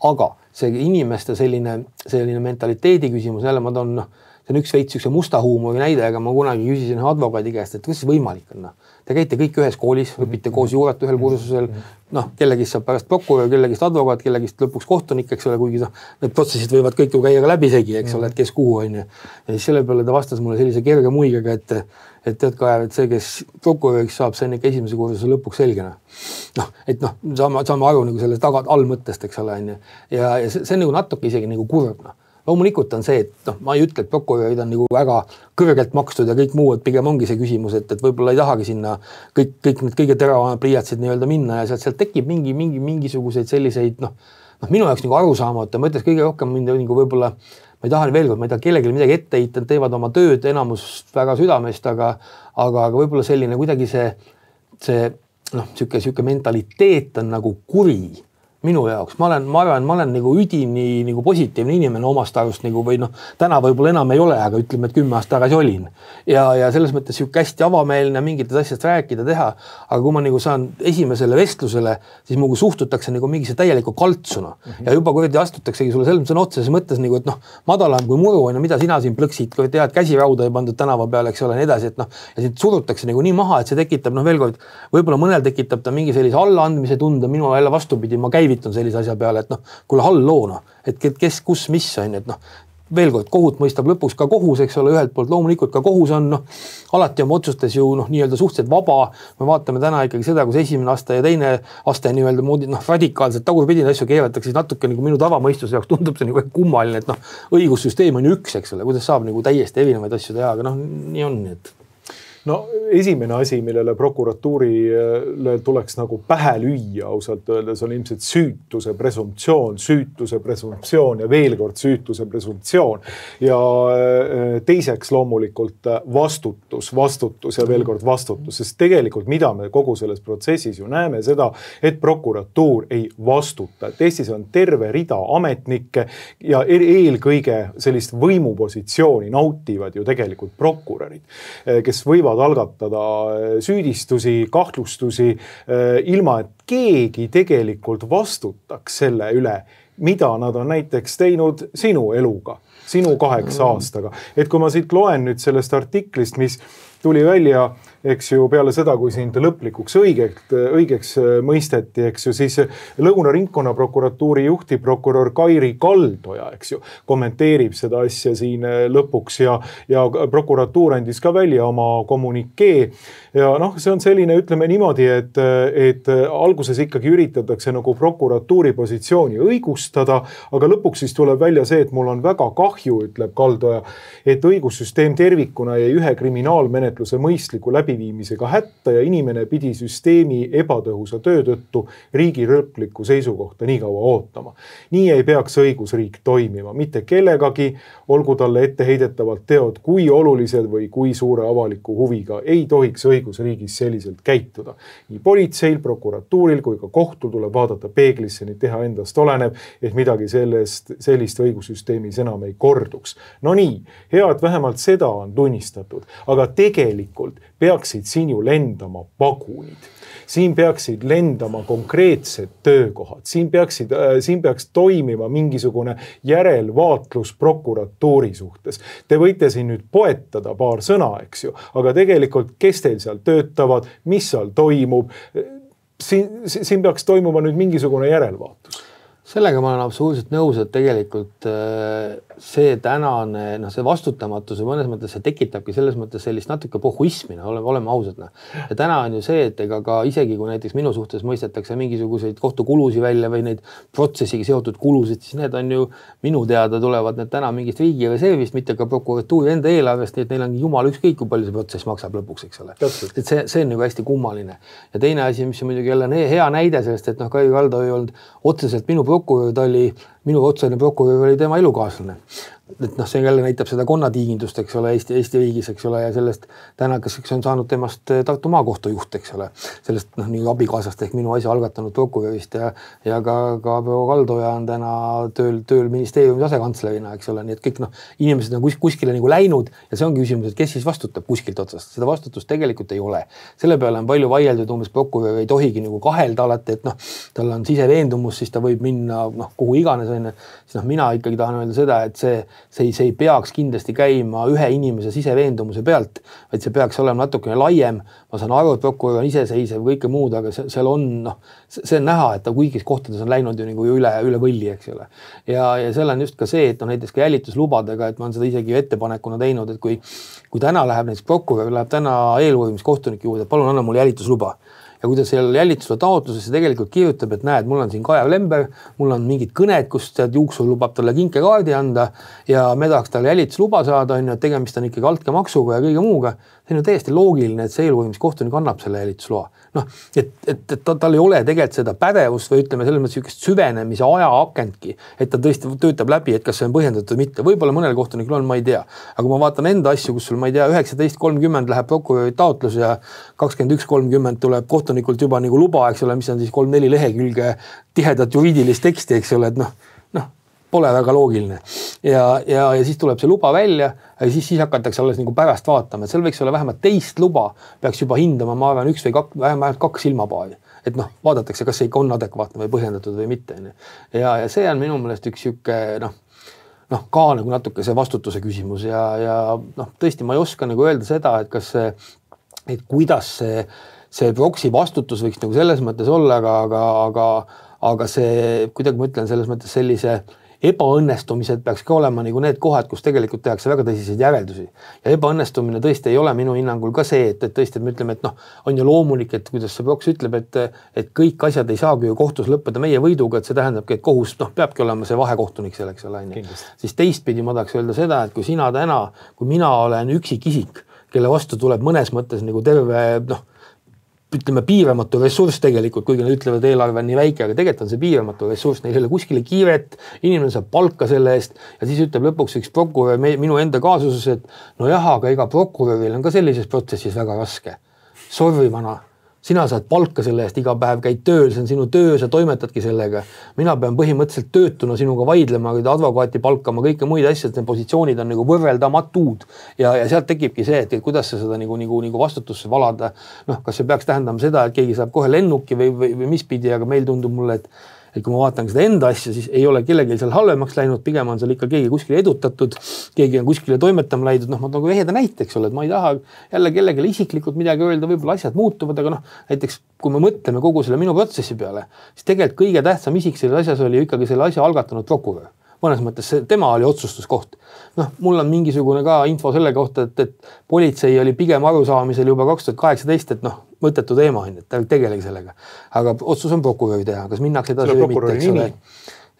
Aga see inimeste selline mentaliteedi küsimus, jälle ma toon, see on üks veits musta huumori näide, aga ma kunagi küsisin advokaadi käest, et kuidas see võimalik on. Te käite kõik ühes koolis, õpite koos juurat ühel kursusel, noh, kellegist saab pärast prokurör, kellegist advokaat, kellegist lõpuks kohtunik, eks ole, kuigi need protsessid võivad kõik ju käia ka läbi segi, eks ole, et kes kuhu on ju. Ja siis selle peale ta vastas mulle sellise kerge muigega, et tead ka, et see, kes prokuröriks saab, see on ikka esimese kursuse lõpuks selgena. Noh, et noh, saame aru nagu sellest allmõttest, eks ole, on ju. Ja see on nagu natuke isegi nagu kurb, noh. Loomulikult on see, et noh, ma ei ütle, et prokurörid on nagu väga kõrgelt makstud ja kõik muu, et pigem ongi see küsimus, et võib-olla ei tahagi sinna kõik need kõige teravamad pliiatsid nii-öelda minna ja sealt tekib mingisuguseid selliseid, noh, minu jaoks nagu arusaamata, ma ütles kõige rohkem mind nagu võib-olla, ma ei taha veel kord, ma ei taha kellelegi midagi ette heita, teevad oma tööd enamus väga südamest, aga võib-olla selline kuidagi see noh, siuke mentaliteet on nagu kuri minu jaoks. Ma olen nagu üdini nagu positiivne inimene omast arust nagu või noh, täna võib-olla enam ei ole, aga ütleme, et 10 aastat tagasi olin. Ja selles mõttes siuke hästi avameelne mingitest asjast rääkida, teha, aga kui ma nagu saan esimesele vestlusele, siis mugu suhtutakse nagu mingise täieliku kaltsuna ja juba kuradi astutaksegi sulle selles otseses mõttes nagu, et noh, madalam kui muru on ja mida sina siin plõksid, kui tead, käsirauda ei pandud tänava peale, eks ole, nii edasi, et noh, ja sind surutakse nagu nii maha, et see tekitab, noh, veel kord, võib-olla mõnel tekitab ta mingi sellise allaandmise tunde, minu jälle vastupidi, ma käivitun sellise asja peale, et noh, kuule halloona, et kes, kus, mis on, et noh, veel kord, kohut mõistab lõpuks ka kohus, eks ole, ühelt poolt loomulikult ka kohus on, noh, alati oma otsustes ju noh, nii-öelda suhteliselt vaba, me vaatame täna ikkagi seda, kus esimene aste ja teine aste nii-öelda moodi, noh, radikaalselt tagurpidine asju keeratakse, siis natuke nagu minu tavamõistuse jaoks tundub see nagu kummaline, et noh, õigussüsteem on ju üks, eks ole, kuidas saab nagu täiesti erinevaid asju teha, aga noh, nii on, et no esimene asi, millele prokuratuurile tuleks nagu pähe lüüa, ausalt öeldes, on ilmselt süütuse presumptsioon ja veel kord süütuse presumptsioon. Ja teiseks loomulikult vastutus ja veel kord vastutus, sest tegelikult mida me kogu selles protsessis ju näeme seda, et prokuratuur ei vastuta. Et Eestis on terve rida ametnikke ja eelkõige sellist võimupositsiooni nautivad ju tegelikult prokurörid, kes võivad algatada süüdistusi, kahtlustusi, ilma et keegi tegelikult vastutaks selle üle, mida nad on näiteks teinud sinu eluga, sinu 8 aastaga. Et kui ma siit loen nüüd sellest artiklist, mis tuli välja, eks ju, peale seda, kui sind lõplikuks õigeks mõisteti, eks ju, siis Lõuna ringkonnaprokuratuuri juhtivprokurör Kairi Kaldoja, eks ju, kommenteerib seda asja siin lõpuks ja prokuratuur andis ka välja oma kommunikee. Ja see on selline, ütleme niimoodi, et alguses ikkagi üritatakse nagu prokuratuuri positsiooni õigustada, aga lõpuks siis tuleb välja see, et mul on väga kahju, ütleb Kaldoja, et õigussüsteem tervikuna jäi ühe kriminaalmenetluse mõistliku läbiviimisega hätta ja inimene pidi süsteemi ebatõhusa töö tõttu riigi lõplikku seisukohta nii kaua ootama. Nii ei peaks õigusriik toimima, mitte kellegagi, olgu talle etteheidetavalt teod kui olulised või kui suure avaliku huviga, ei tohiks õigusriigis selliselt käituda. Nii politseil, prokuratuuril kui ka kohtul tuleb vaadata peeglisse, nii teha endast oleneb, et midagi sellist õigussüsteemis enam ei korduks. No nii, hea, et vähemalt seda on tunnistatud, aga tegelikult peaksid siin ju lendama pagunid. Siin peaksid lendama konkreetsed töökohad, siin peaks toimima mingisugune järelvaatlus prokuratuuri suhtes. Te võite siin nüüd poetada paar sõna, eks ju, aga tegelikult kes teil seal töötavad, mis seal toimub, siin peaks toimuma nüüd mingisugune järelvaatlus. Sellega ma olen absoluutselt nõus, et tegelikult see tänane, see vastutamatus ja mõnes mõttes see tekitabki selles mõttes sellist natuke pohhuismi, oleme ausad. Ja täna on ju see, et ega ka isegi kui näiteks minu suhtes mõistetakse mingisuguseid kohtukulusi välja või neid protsessiga seotud kulusid, siis need on ju minu teada tulevad need täna mingist riigi reservist, mitte ka prokuratuuri enda eelarvest, nii et neil on jumal ükskõik, kui palju see protsess maksab lõpuks, eks ole. Et see on nagu hästi kummaline. Ja teine asi, mis on muidugi jälle hea näide sellest, et Kairi Kaldo ei olnud otseselt minu prokurör, ta oli minu otsene prokurör oli tema elukaaslane. Et see jälle näitab seda konnatiigindust, eks ole, Eesti riigis, eks ole, ja sellest täna, kes on saanud temast Tartu maakohtu juht, eks ole, sellest nii abikaasast ehk minu asja algatanud prokurörist ja ka proua Kaldoja on täna tööl ministeeriumis asekantslerina, eks ole, nii et kõik inimesed on kuskile nagu läinud ja see on küsimus, et kes siis vastutab kuskilt otsast. Seda vastutust tegelikult ei ole. Selle peale on palju vaieldud, umbes prokurör ei tohigi nagu kahelda alati, et tal on siseveendumus, siis ta võib minna kuhu iganes, siis mina ikkagi tahan öelda seda, et see ei peaks kindlasti käima ühe inimese siseveendumuse pealt, vaid see peaks olema natukene laiem. Ma saan aru, et prokurör on iseseisev kõike muud, aga seal on, see on näha, et ta kõigis kohtades on läinud ju nagu üle võlli, eks ole. Ja seal on just ka see, et näiteks ka jälituslubadega, et ma olen seda isegi ettepanekuna teinud, et kui täna läheb näiteks prokurör, läheb täna eeluurimiskohtunike juurde, palun anna mulle jälitusluba. Ja kui ta seal jälitusluba taotlusesse tegelikult kirjutab, et näed, mul on siin Kaja Lember, mul on mingid kõned, kus juuksur lubab talle kinkekaardi anda ja me tahaks talle jälitusluba saada, et tegemist on ikkagi altkäemaksuga ja kõige muuga. See on ju täiesti loogiline, et see eeluurimiskohtunik annab selle jälitusloa. Et tal ei ole tegelikult seda pädevust või ütleme selles mõttes sükest süvenemise ajaakentki, et ta tõesti töötab läbi, et kas see on põhjendatud või mitte. Võib-olla mõnel kohtunikul on, ma ei tea. Aga ma vaatan enda asju, kus sul, ma ei tea, 19.30 läheb prokuröri taotlus ja 21.30 tuleb kohtunikult juba nagu luba, eks ole, mis on siis 3-4 lehekülge tihedat juriidilist teksti, eks ole, et pole väga loogiline. Ja siis tuleb see luba välja ja siis hakatakse alles nagu pärast vaatama, et seal võiks olla vähemalt teist luba, peaks juba hindama, ma arvan, 1 või 2, vähemalt 2 silmapaari. Et vaadatakse, kas see ikka on adekvaatne või põhjendatud või mitte. Ja see on minu meelest üks siuke, ka nagu natuke see vastutuse küsimus ja tõesti, ma ei oska nagu öelda seda, et kas et kuidas see proksi vastutus võiks nagu selles mõttes olla, aga see, kuidagi ma ütlen, selles mõttes sellise ebaõnnestumised peaks ka olema nagu need kohad, kus tegelikult tehakse väga tõsiseid järeldusi. Ja ebaõnnestumine tõesti ei ole minu hinnangul ka see, et tõesti, et me ütleme, et on ju loomulik, et kuidas see proks ütleb, et kõik asjad ei saagi ju kohtus lõppeda meie võiduga, et see tähendabki, et kohus peabki olema see vahekohtunik selleks ole. Siis teistpidi ma tahaks öelda seda, et kui sina täna, kui mina olen üksikisik, kelle vastu tuleb mõnes mõttes nagu terve, ütleme piiramatu ressurss tegelikult, kuigi nad ütlevad, et eelarve on nii väike, aga tegelikult on see piiramatu ressurss, neil ei ole kuskile kiiret, inimene saab palka selle eest ja siis ütleb lõpuks üks prokurör minu enda kaasuses, et aga ega prokuröril on ka sellises protsessis väga raske. Sorry, vana. Sina saad palka selle eest, iga päev käid tööl, see on sinu töö, sa toimetadki sellega. Mina pean põhimõtteliselt töötuna sinuga vaidlema, advokaati palkama, kõike muid asju, et need positsioonid on nagu võrreldamatud. Ja sealt tekibki see, et kuidas sa seda nagu vastutusse valada. Kas see peaks tähendama seda, et keegi saab kohe lennuki või mis pidi, aga meil tundub mulle, et kui ma vaatan seda enda asja, siis ei ole kellelgi seal halvemaks läinud, pigem on seal ikka keegi kuskile edutatud, keegi on kuskile toimetama läidud, noh, ma nagu eheda näite, eks ole, et ma ei taha jälle kellelegi isiklikult midagi öelda, võib-olla asjad muutuvad, aga noh, näiteks kui me mõtleme kogu selle minu protsessi peale, siis tegelikult kõige tähtsam isik selles asjas oli ikkagi selle asja algatanud prokurör. Mõnes mõttes tema oli otsustuskoht. Noh, mul on mingisugune ka info selle kohta, et politsei oli pigem arusaamisel juba 2018, et noh, mõttetu teema on, et ta tegelegi sellega. Aga otsus on prokuröri teha, kas minnakse edasi või mitte, eks ole.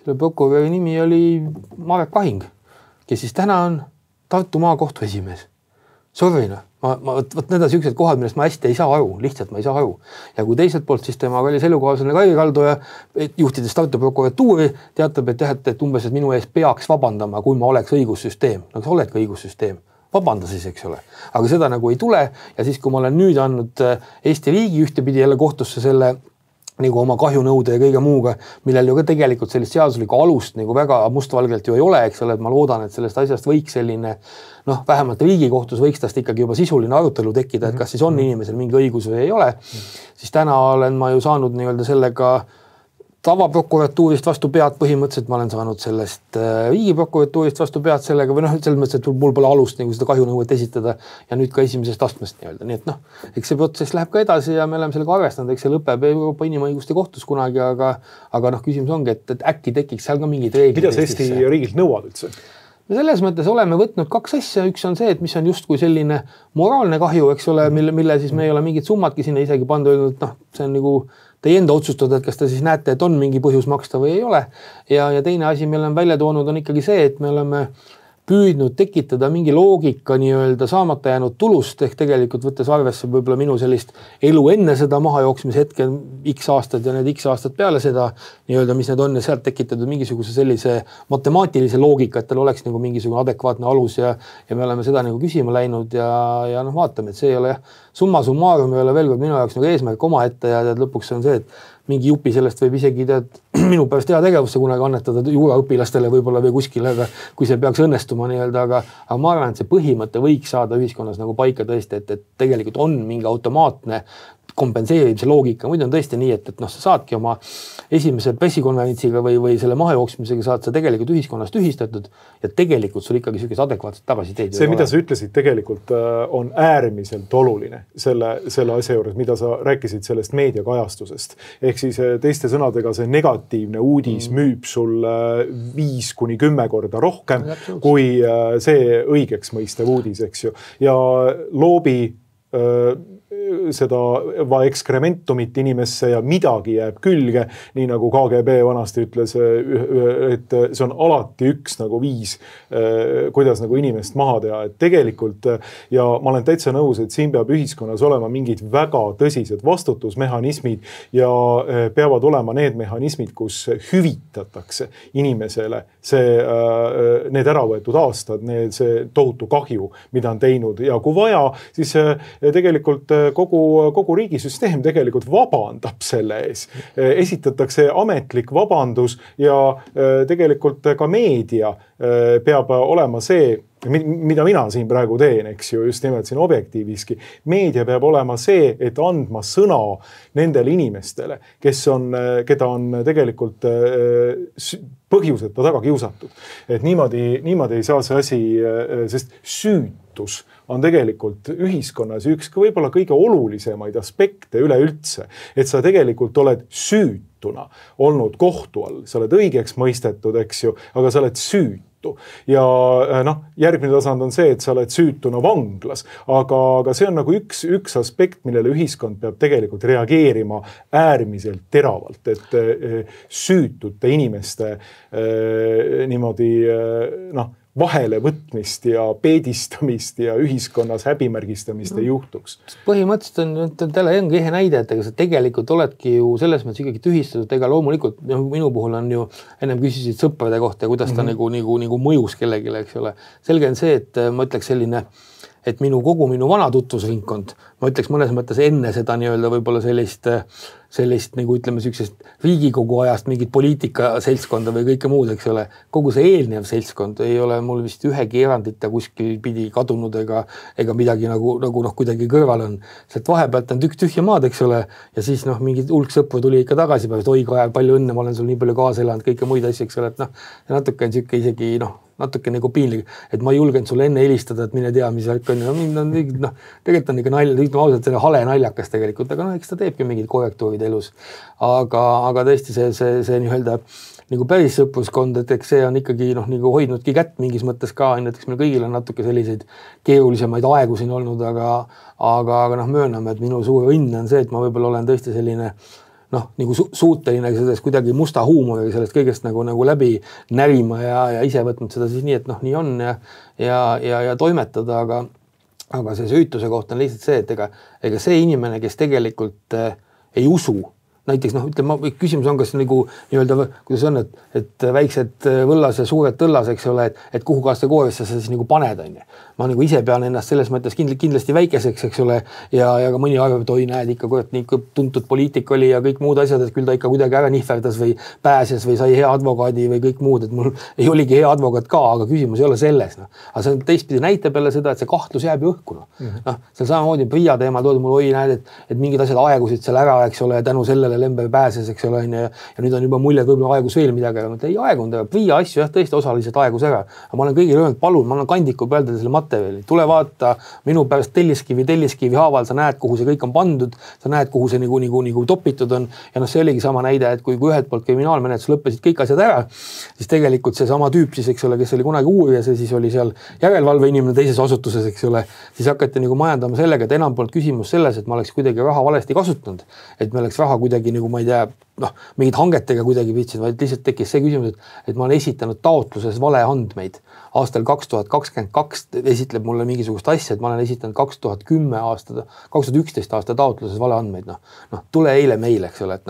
Selle prokuröri nimi oli Marek Kahing, kes siis täna on Tartu maakohtu esimees. Sorry, noh. Võt need on sellised kohad, millest ma hästi ei saa aru, lihtsalt ma ei saa aru. Ja kui teiselt poolt siis tema oli elukohasene Kai Kaldoja, juhtides Tartu prokuratuuri, teatab, et umbes, et minu ees peaks vabandama, kui ma oleks õigussüsteem. No kas oledki õigussüsteem? Vabanda siis, eks ole. Aga seda nagu ei tule ja siis, kui ma olen nüüd andnud Eesti riigi ühtepidi jälle kohtusse selle nagu oma kahjunõude ja kõige muuga, millel ju ka tegelikult sellist seaduslikku alust nagu väga mustvalgelt ju ei ole, eks ole, et ma loodan, et sellest asjast võiks selline, noh, vähemalt Riigikohtus võiks tast ikkagi juba sisuline arutelu tekkida, et kas siis on inimesel mingi õigus või ei ole, siis täna olen ma ju saanud nii-öelda sellega tavaprokuratuurist vastu pead, põhimõtteliselt ma olen saanud sellest Riigiprokuratuurist vastu pead sellega, või noh, selles mõttes, et mul pole alust nagu seda kahjunõuet esitada ja nüüd ka esimesest astmest nii-öelda. Nii et noh, eks see protsess läheb ka edasi ja me oleme sellega arvestanud, eks see lõpeb Euroopa Inimõiguste kohtus kunagi, aga noh, küsimus ongi, et äkki tekiks seal ka mingid reeglid. Mida see Eesti riigilt nõuab üldse? Me selles mõttes oleme võtnud kaks asja, üks on see, et mis on justkui selline moraalne kahju, eks ole, mille siis me ei ole mingid summadki sinna isegi pandud, et noh, see on nagu teie enda otsustada, et kas te siis näete, et on mingi põhjus maksta või ei ole. Ja teine asi, mille on välja toonud, on ikkagi see, et me oleme püüdnud tekitada mingi loogika nii-öelda saamata jäänud tulust, ehk tegelikult võttes arvesse võib-olla minu sellist elu enne seda mahajooksmise hetke X aastad ja need X aastad peale seda nii-öelda, mis need on ja sealt tekitatud mingisuguse sellise matemaatilise loogika, et tal oleks nagu mingisugune adekvaatne alus ja me oleme seda nagu küsima läinud ja noh, vaatame, et see ei ole summa summarum ei ole veel kord minu jaoks nagu eesmärk oma ette ja lõpuks on see, et mingi jupi sellest võib isegi minu pärast hea tegevusse kunagi annetada juuraõpilastele võib-olla või kuskile, aga kui see peaks õnnestuma nii-öelda, aga ma arvan, et see põhimõte võiks saada ühiskonnas nagu paika tõesti, et tegelikult on mingi automaatne kompenseerimise loogika. Muidu on tõesti nii, et noh, sa saadki oma esimese pressikonverentsiga või selle mahajooksmisega saad sa tegelikult ühiskonnast ühistatud ja tegelikult sul ikkagi sellised adekvaatselt tagasiteed. See, mida sa ütlesid, tegelikult on äärmiselt oluline selle asja juures, mida sa rääkisid sellest meediakajastusest. Ehk siis teiste sõnadega see negatiivne uudis müüb sul 5-10 korda rohkem kui see õigeks mõistev uudis, eks ju. Ja loobi seda ekskrementumit inimesse ja midagi jääb külge, nii nagu KGB vanasti ütles, et see on alati üks nagu viis, kuidas nagu inimest maha teha, et tegelikult ja ma olen täitsa nõus, et siin peab ühiskonnas olema mingid väga tõsised vastutusmehhanismid ja peavad olema need mehhanismid, kus hüvitatakse inimesele need äravõetud aastad, see tohutu kahju, mida on teinud ja kui vaja, siis tegelikult kogu riigisüsteem tegelikult vabandab selle ees. Esitatakse ametlik vabandus ja tegelikult ka meedia peab olema see, mida mina siin praegu teen, eks ju, just nimelt siin Objektiiviski. Meedia peab olema see, et andma sõna nendele inimestele, keda on tegelikult põhjuseta taga kiusatud. Et niimoodi ei saa see asi, sest süütus on tegelikult ühiskonnas üks võib-olla kõige olulisemaid aspekte üleüldse, et sa tegelikult oled süütuna olnud kohtu all, sa oled õigeks mõistetud, eks ju, aga sa oled süütu. Ja noh, järgmine tasand on see, et sa oled süütuna vanglas, aga see on nagu üks aspekt, millele ühiskond peab tegelikult reageerima äärmiselt teravalt, et süütute inimeste niimoodi noh, vahele võtmist ja peedistamist ja ühiskonnas häbimärgistamist ei juhtuks. Põhimõtteliselt on tälle ehe näide, et sa tegelikult oledki ju selles mõttes ikkagi tühistatud, ega loomulikult minu puhul on ju, ennem küsisid sõprade kohta ja kuidas ta nagu mõjus kellegile, eks ole. Selge on see, et ma ütleks selline, et kogu minu vana tutvusringkond, ma ütleks mõnes mõttes enne seda nii-öelda võib-olla sellist nagu ütleme sellisest Riigikogu ajast mingit poliitika seltskonda või kõike muud, eks ole. Kogu see eelnev seltskond ei ole mul vist ühegi erandita kuskil pidi kadunud ega midagi nagu kuidagi kõrval on. Sealt vahepealt on tühja maad, eks ole, ja siis mingid hulk sõpru tuli ikka tagasi päevast, oi Kaja, palju õnne, ma olen sul nii palju kaasa elanud, kõike muid asju, eks ole, et natuke on siuke isegi natuke nagu piinlik, et ma ei julgenud sulle enne helistada, et mine tea, mis värk on. Tegelikult on ikka ausalt selle hale naljakas tegelikult, aga eks ta teebki mingid korrektuurid elus. Aga tõesti see nii-öelda nagu päris sõpruskond, et eks see on ikkagi nagu hoidnudki kätt mingis mõttes ka, näiteks meil kõigil on natuke selliseid keerulisemaid aegu siin olnud, aga mööname, et minu suur õnn on see, et ma võib-olla olen tõesti selline nagu suuteline sellest kuidagi musta huumori sellest kõigest nagu läbi närima ja ise võtnud seda siis nii, et nii on ja toimetada, aga see süütuse koht on lihtsalt see, et ega see inimene, kes tegelikult ei usu, näiteks ütleme, küsimus on, kas nagu nii-öelda, kuidas on, et väiksed võllas ja suured tõllas, eks ole, et kuhu kastekoorisse sa siis nagu paned, on ju. Ma nagu ise pean ennast selles mõttes kindlasti väikeseks, eks ole, ja ka mõni arvab, et oi, näed ikka, nii tuntud poliitik oli ja kõik muud asjad, et küll ta ikka kuidagi ära nihverdas või pääses või sai hea advokaadi või kõik muud, et mul ei oligi hea advokaat ka, aga küsimus ei ole selles. Aga see teistpidi näitab jälle seda, et see kahtlus jääb ju õhku. Seal samamoodi Priia teemal toodud mul oi, näed, et mingid asjad aegusid seal ära, eks ole, tänu sellele Lember pääses, eks ole, ja nüüd on juba mulje, et võib-olla aegus veel midagi, aga ei aegunud, aga Priia asju jah, tõesti osaliselt aegus ära. Aga ma olen kõigile öelnud, palun, ma olen kandiku peal selle materjali. Tule vaata minu pärast telliskivi haaval, sa näed, kuhu see kõik on pandud, sa näed, kuhu see nagu topitud on. Ja see oligi sama näide, et kui ühelt poolt kriminaalmenetlus lõppesid kõik asjad ära, siis tegelikult see sama tüüp siis, eks ole, kes oli kunagi uurija, see siis oli seal järelevalve inimene teises asutuses, eks ole, siis hakati nagu majandama sellega, et enam polnud küsimus selles, et ma oleks kuidagi raha valesti kasutanud, et me oleks raha kuidagi nagu ma ei tea, mingid hangetega kuidagi viitsid, vaid lihtsalt tekkis see küsimus, et ma olen esitanud taotluses vale andmeid. Aastal 2022 esitleb mulle mingisugust asja, et ma olen esitanud 2011 aasta taotluses vale andmeid. Tule eile meile, eks ole, et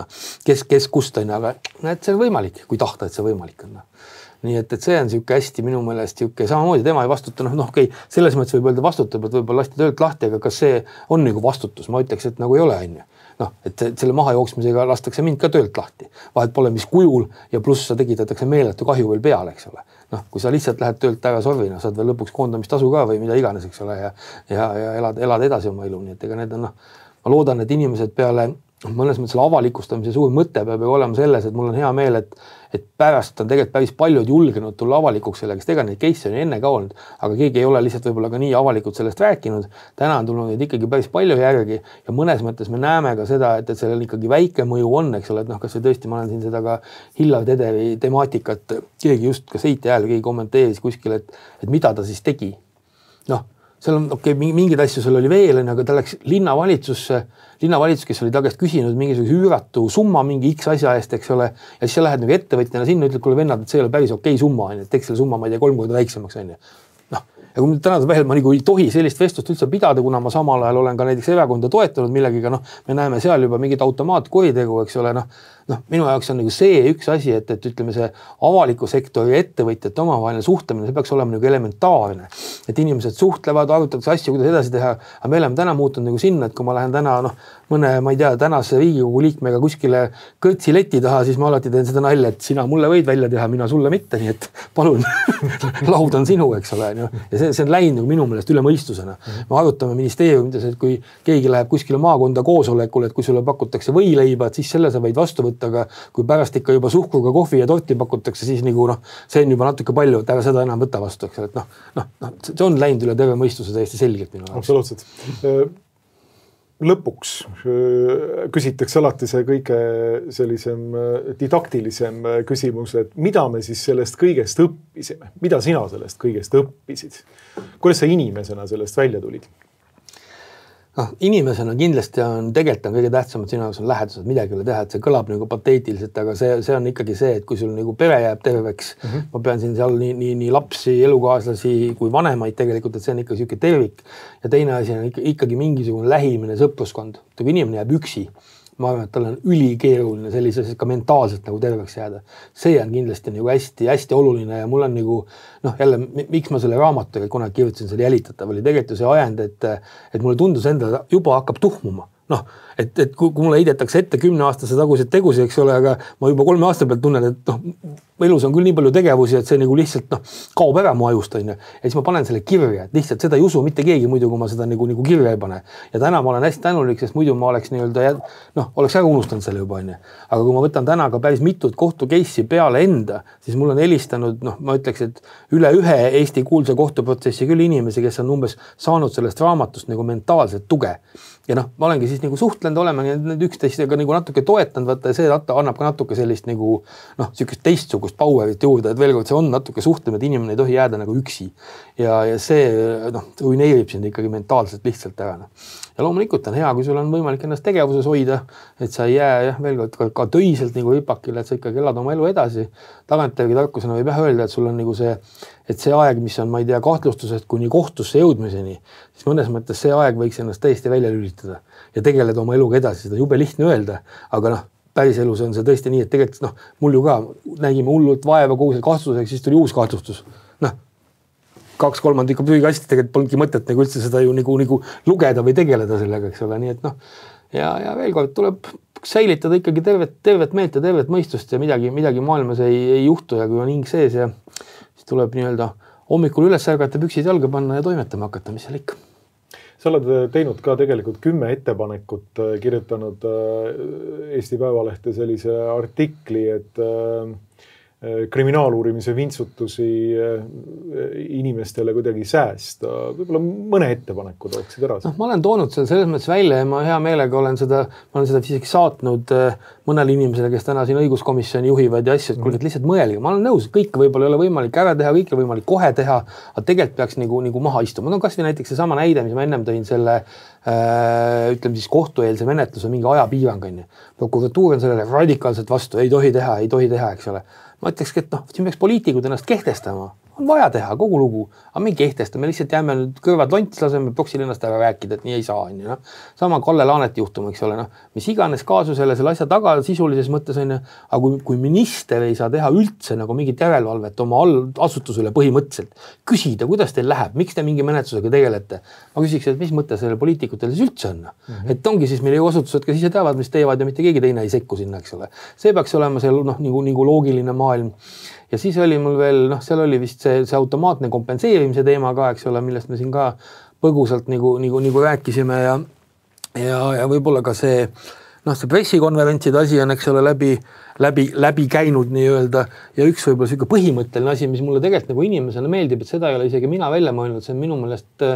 kes kust on, aga see on võimalik, kui tahta, et see võimalik on. Nii et see on siuke hästi minu meelest siuke samamoodi tema ei vastuta, okei, selles mõttes võib öelda vastutab, et võib-olla lasti töölt lahti, aga kas see on nagu vastutus? Ma ütleks, et nagu ei ole, on ju. Et selle maha jooksmisega lastakse mind ka töölt lahti. Vahet pole mis kujul ja pluss sa tegitatakse meeletu kahju veel peale, eks ole. Kui sa lihtsalt lähed töölt ära sorvina, saad veel lõpuks koondamistasu ka või mida iganes, eks ole, ja elad edasi oma elu. Nii et ega need on, ma loodan, et inimesed peale mõnes mõttes selle avalikustamise suur mõte peab olema selles, et mul on hea meel, et pärast on tegelikult päris paljud julgenud tulla avalikuks sellega, sest ega neid case on enne ka olnud, aga keegi ei ole lihtsalt võib-olla ka nii avalikult sellest rääkinud. Täna on tulnud neid ikkagi päris palju järgi ja mõnes mõttes me näeme ka seda, et sellel ikkagi väike mõju on, eks ole, et kas see tõesti, ma olen siin seda ka Hillar Tederi temaatikat, keegi just ka seiti ajal, keegi kommenteeris kuskil, et mida ta siis tegi. Seal on mingid asju seal oli veel, aga ta läks linnavalitsus, kes oli ta käest küsinud mingisuguse üüratu summa mingi X asja eest, eks ole, ja siis sa lähed nagu ettevõtjana sinna, ütled, kuule vennad, et see ei ole päris okei summa, et teeks selle summa, ma ei tea, 3 korda väiksemaks, on ju. Ja kui tänasel päeval ma nagu ei tohi sellist vestlust üldse pidada, kuna ma samal ajal olen ka näiteks erakonda toetanud millegiga, me näeme seal juba mingit automaatkuritegu, eks ole, minu jaoks on nagu see üks asi, et ütleme see avaliku sektori ettevõtjate omavaheline suhtlemine, see peaks olema nagu elementaarne, et inimesed suhtlevad, arutatakse asju, kuidas edasi teha, aga me oleme täna muutunud nagu sinna, et kui ma lähen täna mõne, ma ei tea, tänase Riigikogu liikmega kuskile kõrtsileti taha, siis ma alati teen seda nalja, et sina mulle võid välja teha, mina sulle mitte, nii et palun, laud on sinu, eks ole, ja see on läinud nagu minu meelest üle mõistusena. Me arutame ministeeriumides, et kui keegi läheb kuskile maakonda koosolekule, et kui sulle pakutakse võileiba, et siis selle sa võid vastu võtta, aga kui pärast ikka juba suhkruga kohvi ja torti pakutakse, siis nagu see on juba natuke palju, et ära seda enam võta vastu, eks ole, et see on läinud üle terve mõistuse täiesti selgelt minu. Absoluutselt. Lõpuks küsitakse alati see kõige sellisem didaktilisem küsimus, et mida me siis sellest kõigest õppisime? Mida sina sellest kõigest õppisid? Kuidas sa inimesena sellest välja tulid? Inimesena kindlasti on tegelikult kõige tähtsamad sinu jaoks on lähedused, midagi ei ole teha, et see kõlab nagu pateetiliselt, aga see on ikkagi see, et kui sul nagu pere jääb terveks, ma pean siin seal nii lapsi, elukaaslasi kui vanemaid tegelikult, et see on ikka siuke tervik. Ja teine asi on ikkagi mingisugune lähimine sõpruskond. Kui inimene jääb üksi, ma arvan, et tal on ülikeeruline sellises ka mentaalselt nagu terveks jääda. See on kindlasti nagu hästi oluline ja mul on nagu jälle, miks ma selle raamatuga kunagi kirjutasin selle Jälitatav oli tegelikult see ajend, et mulle tundus endale juba hakkab tuhmuma. Et kui mulle heidetakse ette 10-aastase tagused tegusi, eks ole, aga ma juba 3 aasta pealt tunnen, et elus on küll nii palju tegevusi, et see nagu lihtsalt kaob ära mu ajust, on ju. Ja siis ma panen selle kirja, et lihtsalt seda ei usu mitte keegi muidu, kui ma seda nagu kirja ei pane. Ja täna ma olen hästi tänulik, sest muidu ma oleks oleks ära unustanud selle juba, on ju. Aga kui ma võtan täna ka päris mitut kohtu case'i peale enda, siis mul on helistanud, ma ütleks, et üle 1 Eesti kuulsa kohtuprotsessi küll inimesi, kes on umbes saanud sellest raamatust nagu mentaalset tuge. Ja ma olengi siis nagu suhtlenud olema, need üksteistega nagu natuke toetanud, vaata, ja see annab ka natuke sellist nagu, sükest teistsugust powerit juurde, et veel kord see on natuke suhtlema, et inimene ei tohi jääda nagu üksi. Ja see, ruineerib sind ikkagi mentaalselt lihtsalt ära. Ja loomulikult on hea, kui sul on võimalik ennast tegevuses hoida, et sa ei jää veel kord ka töiselt nagu ripakile, et sa ikkagi elad oma elu edasi. Tagantjärgi tarkusena võib öelda, et sul on nagu see aeg, mis on, ma ei tea, kahtlustusest kuni kohtusse jõudmiseni, siis mõnes mõttes see aeg võiks ennast täiesti välja lülitada ja tegeleda oma eluga edasi. Seda jube lihtne öelda, aga päris elus on see tõesti nii, et tegelikult mul ju ka nägime hullult vaeva kogu selle kahtlustuseks, siis tuli uus kahtlustus. 2/3 prügikasti tegelikult polnudki mõtet nagu üldse seda ju nagu lugeda või tegeleda sellega, eks ole. Nii et ja veel kord tuleb säilitada ikkagi tervet meelt ja tervet mõistust ja midagi maailmas ei juhtu ja kui on hing sees ja siis tuleb nii-öelda hommikul üles ärgata, püksid jalga panna ja toimetama hakata, mis seal ikka. Sa oled teinud ka tegelikult 10 ettepanekut, kirjutanud Eesti Päevalehte sellise artikli, et kriminaaluurimise vintsutusi inimestele kuidagi säästa. Võib-olla mõne ettepaneku tooksid ära. Ma olen toonud selle selles mõttes välja ja ma hea meelega olen seda isegi saatnud mõnele inimesele, kes täna siin õiguskomisjoni juhivad ja asju, et kuulge, lihtsalt mõelge. Ma olen nõus, kõike võib-olla ei ole võimalik ära teha, kõike võimalik kohe teha, aga tegelikult peaks nagu maha istuma. Kas või näiteks see sama näide, mis ma ennem tõin selle ütleme siis kohtueelse menetluse mingi ajapiirang on. Prokuratuur on sellele radikaalselt vastu, ei tohi teha, eks ole. Ma ütlekski, et siin peaks poliitikud ennast kehtestama. On vaja teha kogu lugu, aga me ei kehtesta, me lihtsalt jääme nüüd kõrvad lontis, laseme proksil ennast ära rääkida, et nii ei saa. Sama Kalle Laaneti juhtum, eks ole, mis iganes kaasusele selle asja taga sisulises mõttes on, aga kui minister ei saa teha üldse nagu mingit järelevalvet oma asutusele põhimõtteliselt, küsida, kuidas teil läheb, miks te mingi menetlusega tegelete, ma küsiks, et mis mõte sellele poliitikutel siis üldse on. Et ongi siis meil asutused, kes ise teavad, mis teevad ja mitte keegi teine ei sekku sinna, eks ole. See peaks olema see nagu loogiline maailm. Ja siis oli mul veel, seal oli vist see automaatne kompenseerimise teema ka, eks ole, millest me siin ka põgusalt nagu rääkisime ja võib-olla ka see pressikonverentside asi on, eks ole, läbi käinud nii-öelda ja üks võib-olla selline põhimõtteline asi, mis mulle tegelikult nagu inimesena meeldib, et seda ei ole isegi mina välja mõelnud, see on minu meelest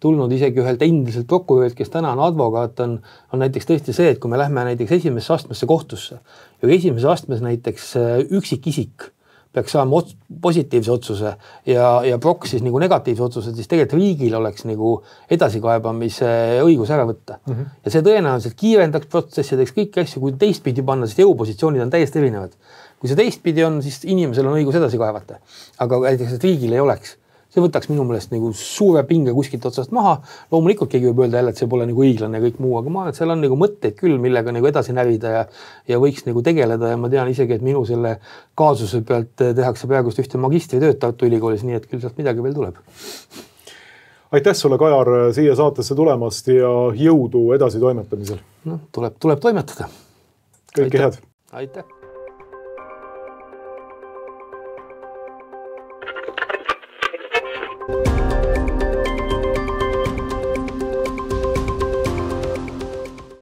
tulnud isegi ühelt endiselt prokurörilt, kes täna on advokaat, on näiteks tõesti see, et kui me lähme näiteks esimesse astmesse kohtusse ja esimese astmes näiteks üksikisik peaks saama positiivse otsuse ja prok siis nagu negatiivse otsuse, siis tegelikult riigil oleks nagu edasikaebamise õigus ära võtta. Ja see tõenäoliselt kiirendaks protsessideks kõiki asju, kui teistpidi panna, siis jõupositsioonid on täiesti erinevad. Kui see teistpidi on, siis inimesel on õigus edasi kaevata, aga näiteks, et riigil ei oleks. See võtaks minu meelest nagu suure pinge kuskilt otsast maha. Loomulikult keegi võib öelda jälle, et see pole nagu õiglane ja kõik muu, aga ma arvan, et seal on nagu mõtteid küll, millega nagu edasi närida ja võiks nagu tegeleda ja ma tean isegi, et minu selle kaasuse pealt tehakse praegust ühte magistritööd Tartu Ülikoolis, nii et küll sealt midagi veel tuleb. Aitäh sulle, Kajar, siia saatesse tulemast ja jõudu edasi toimetamisel. Tuleb toimetada. Kõike head. Aitäh.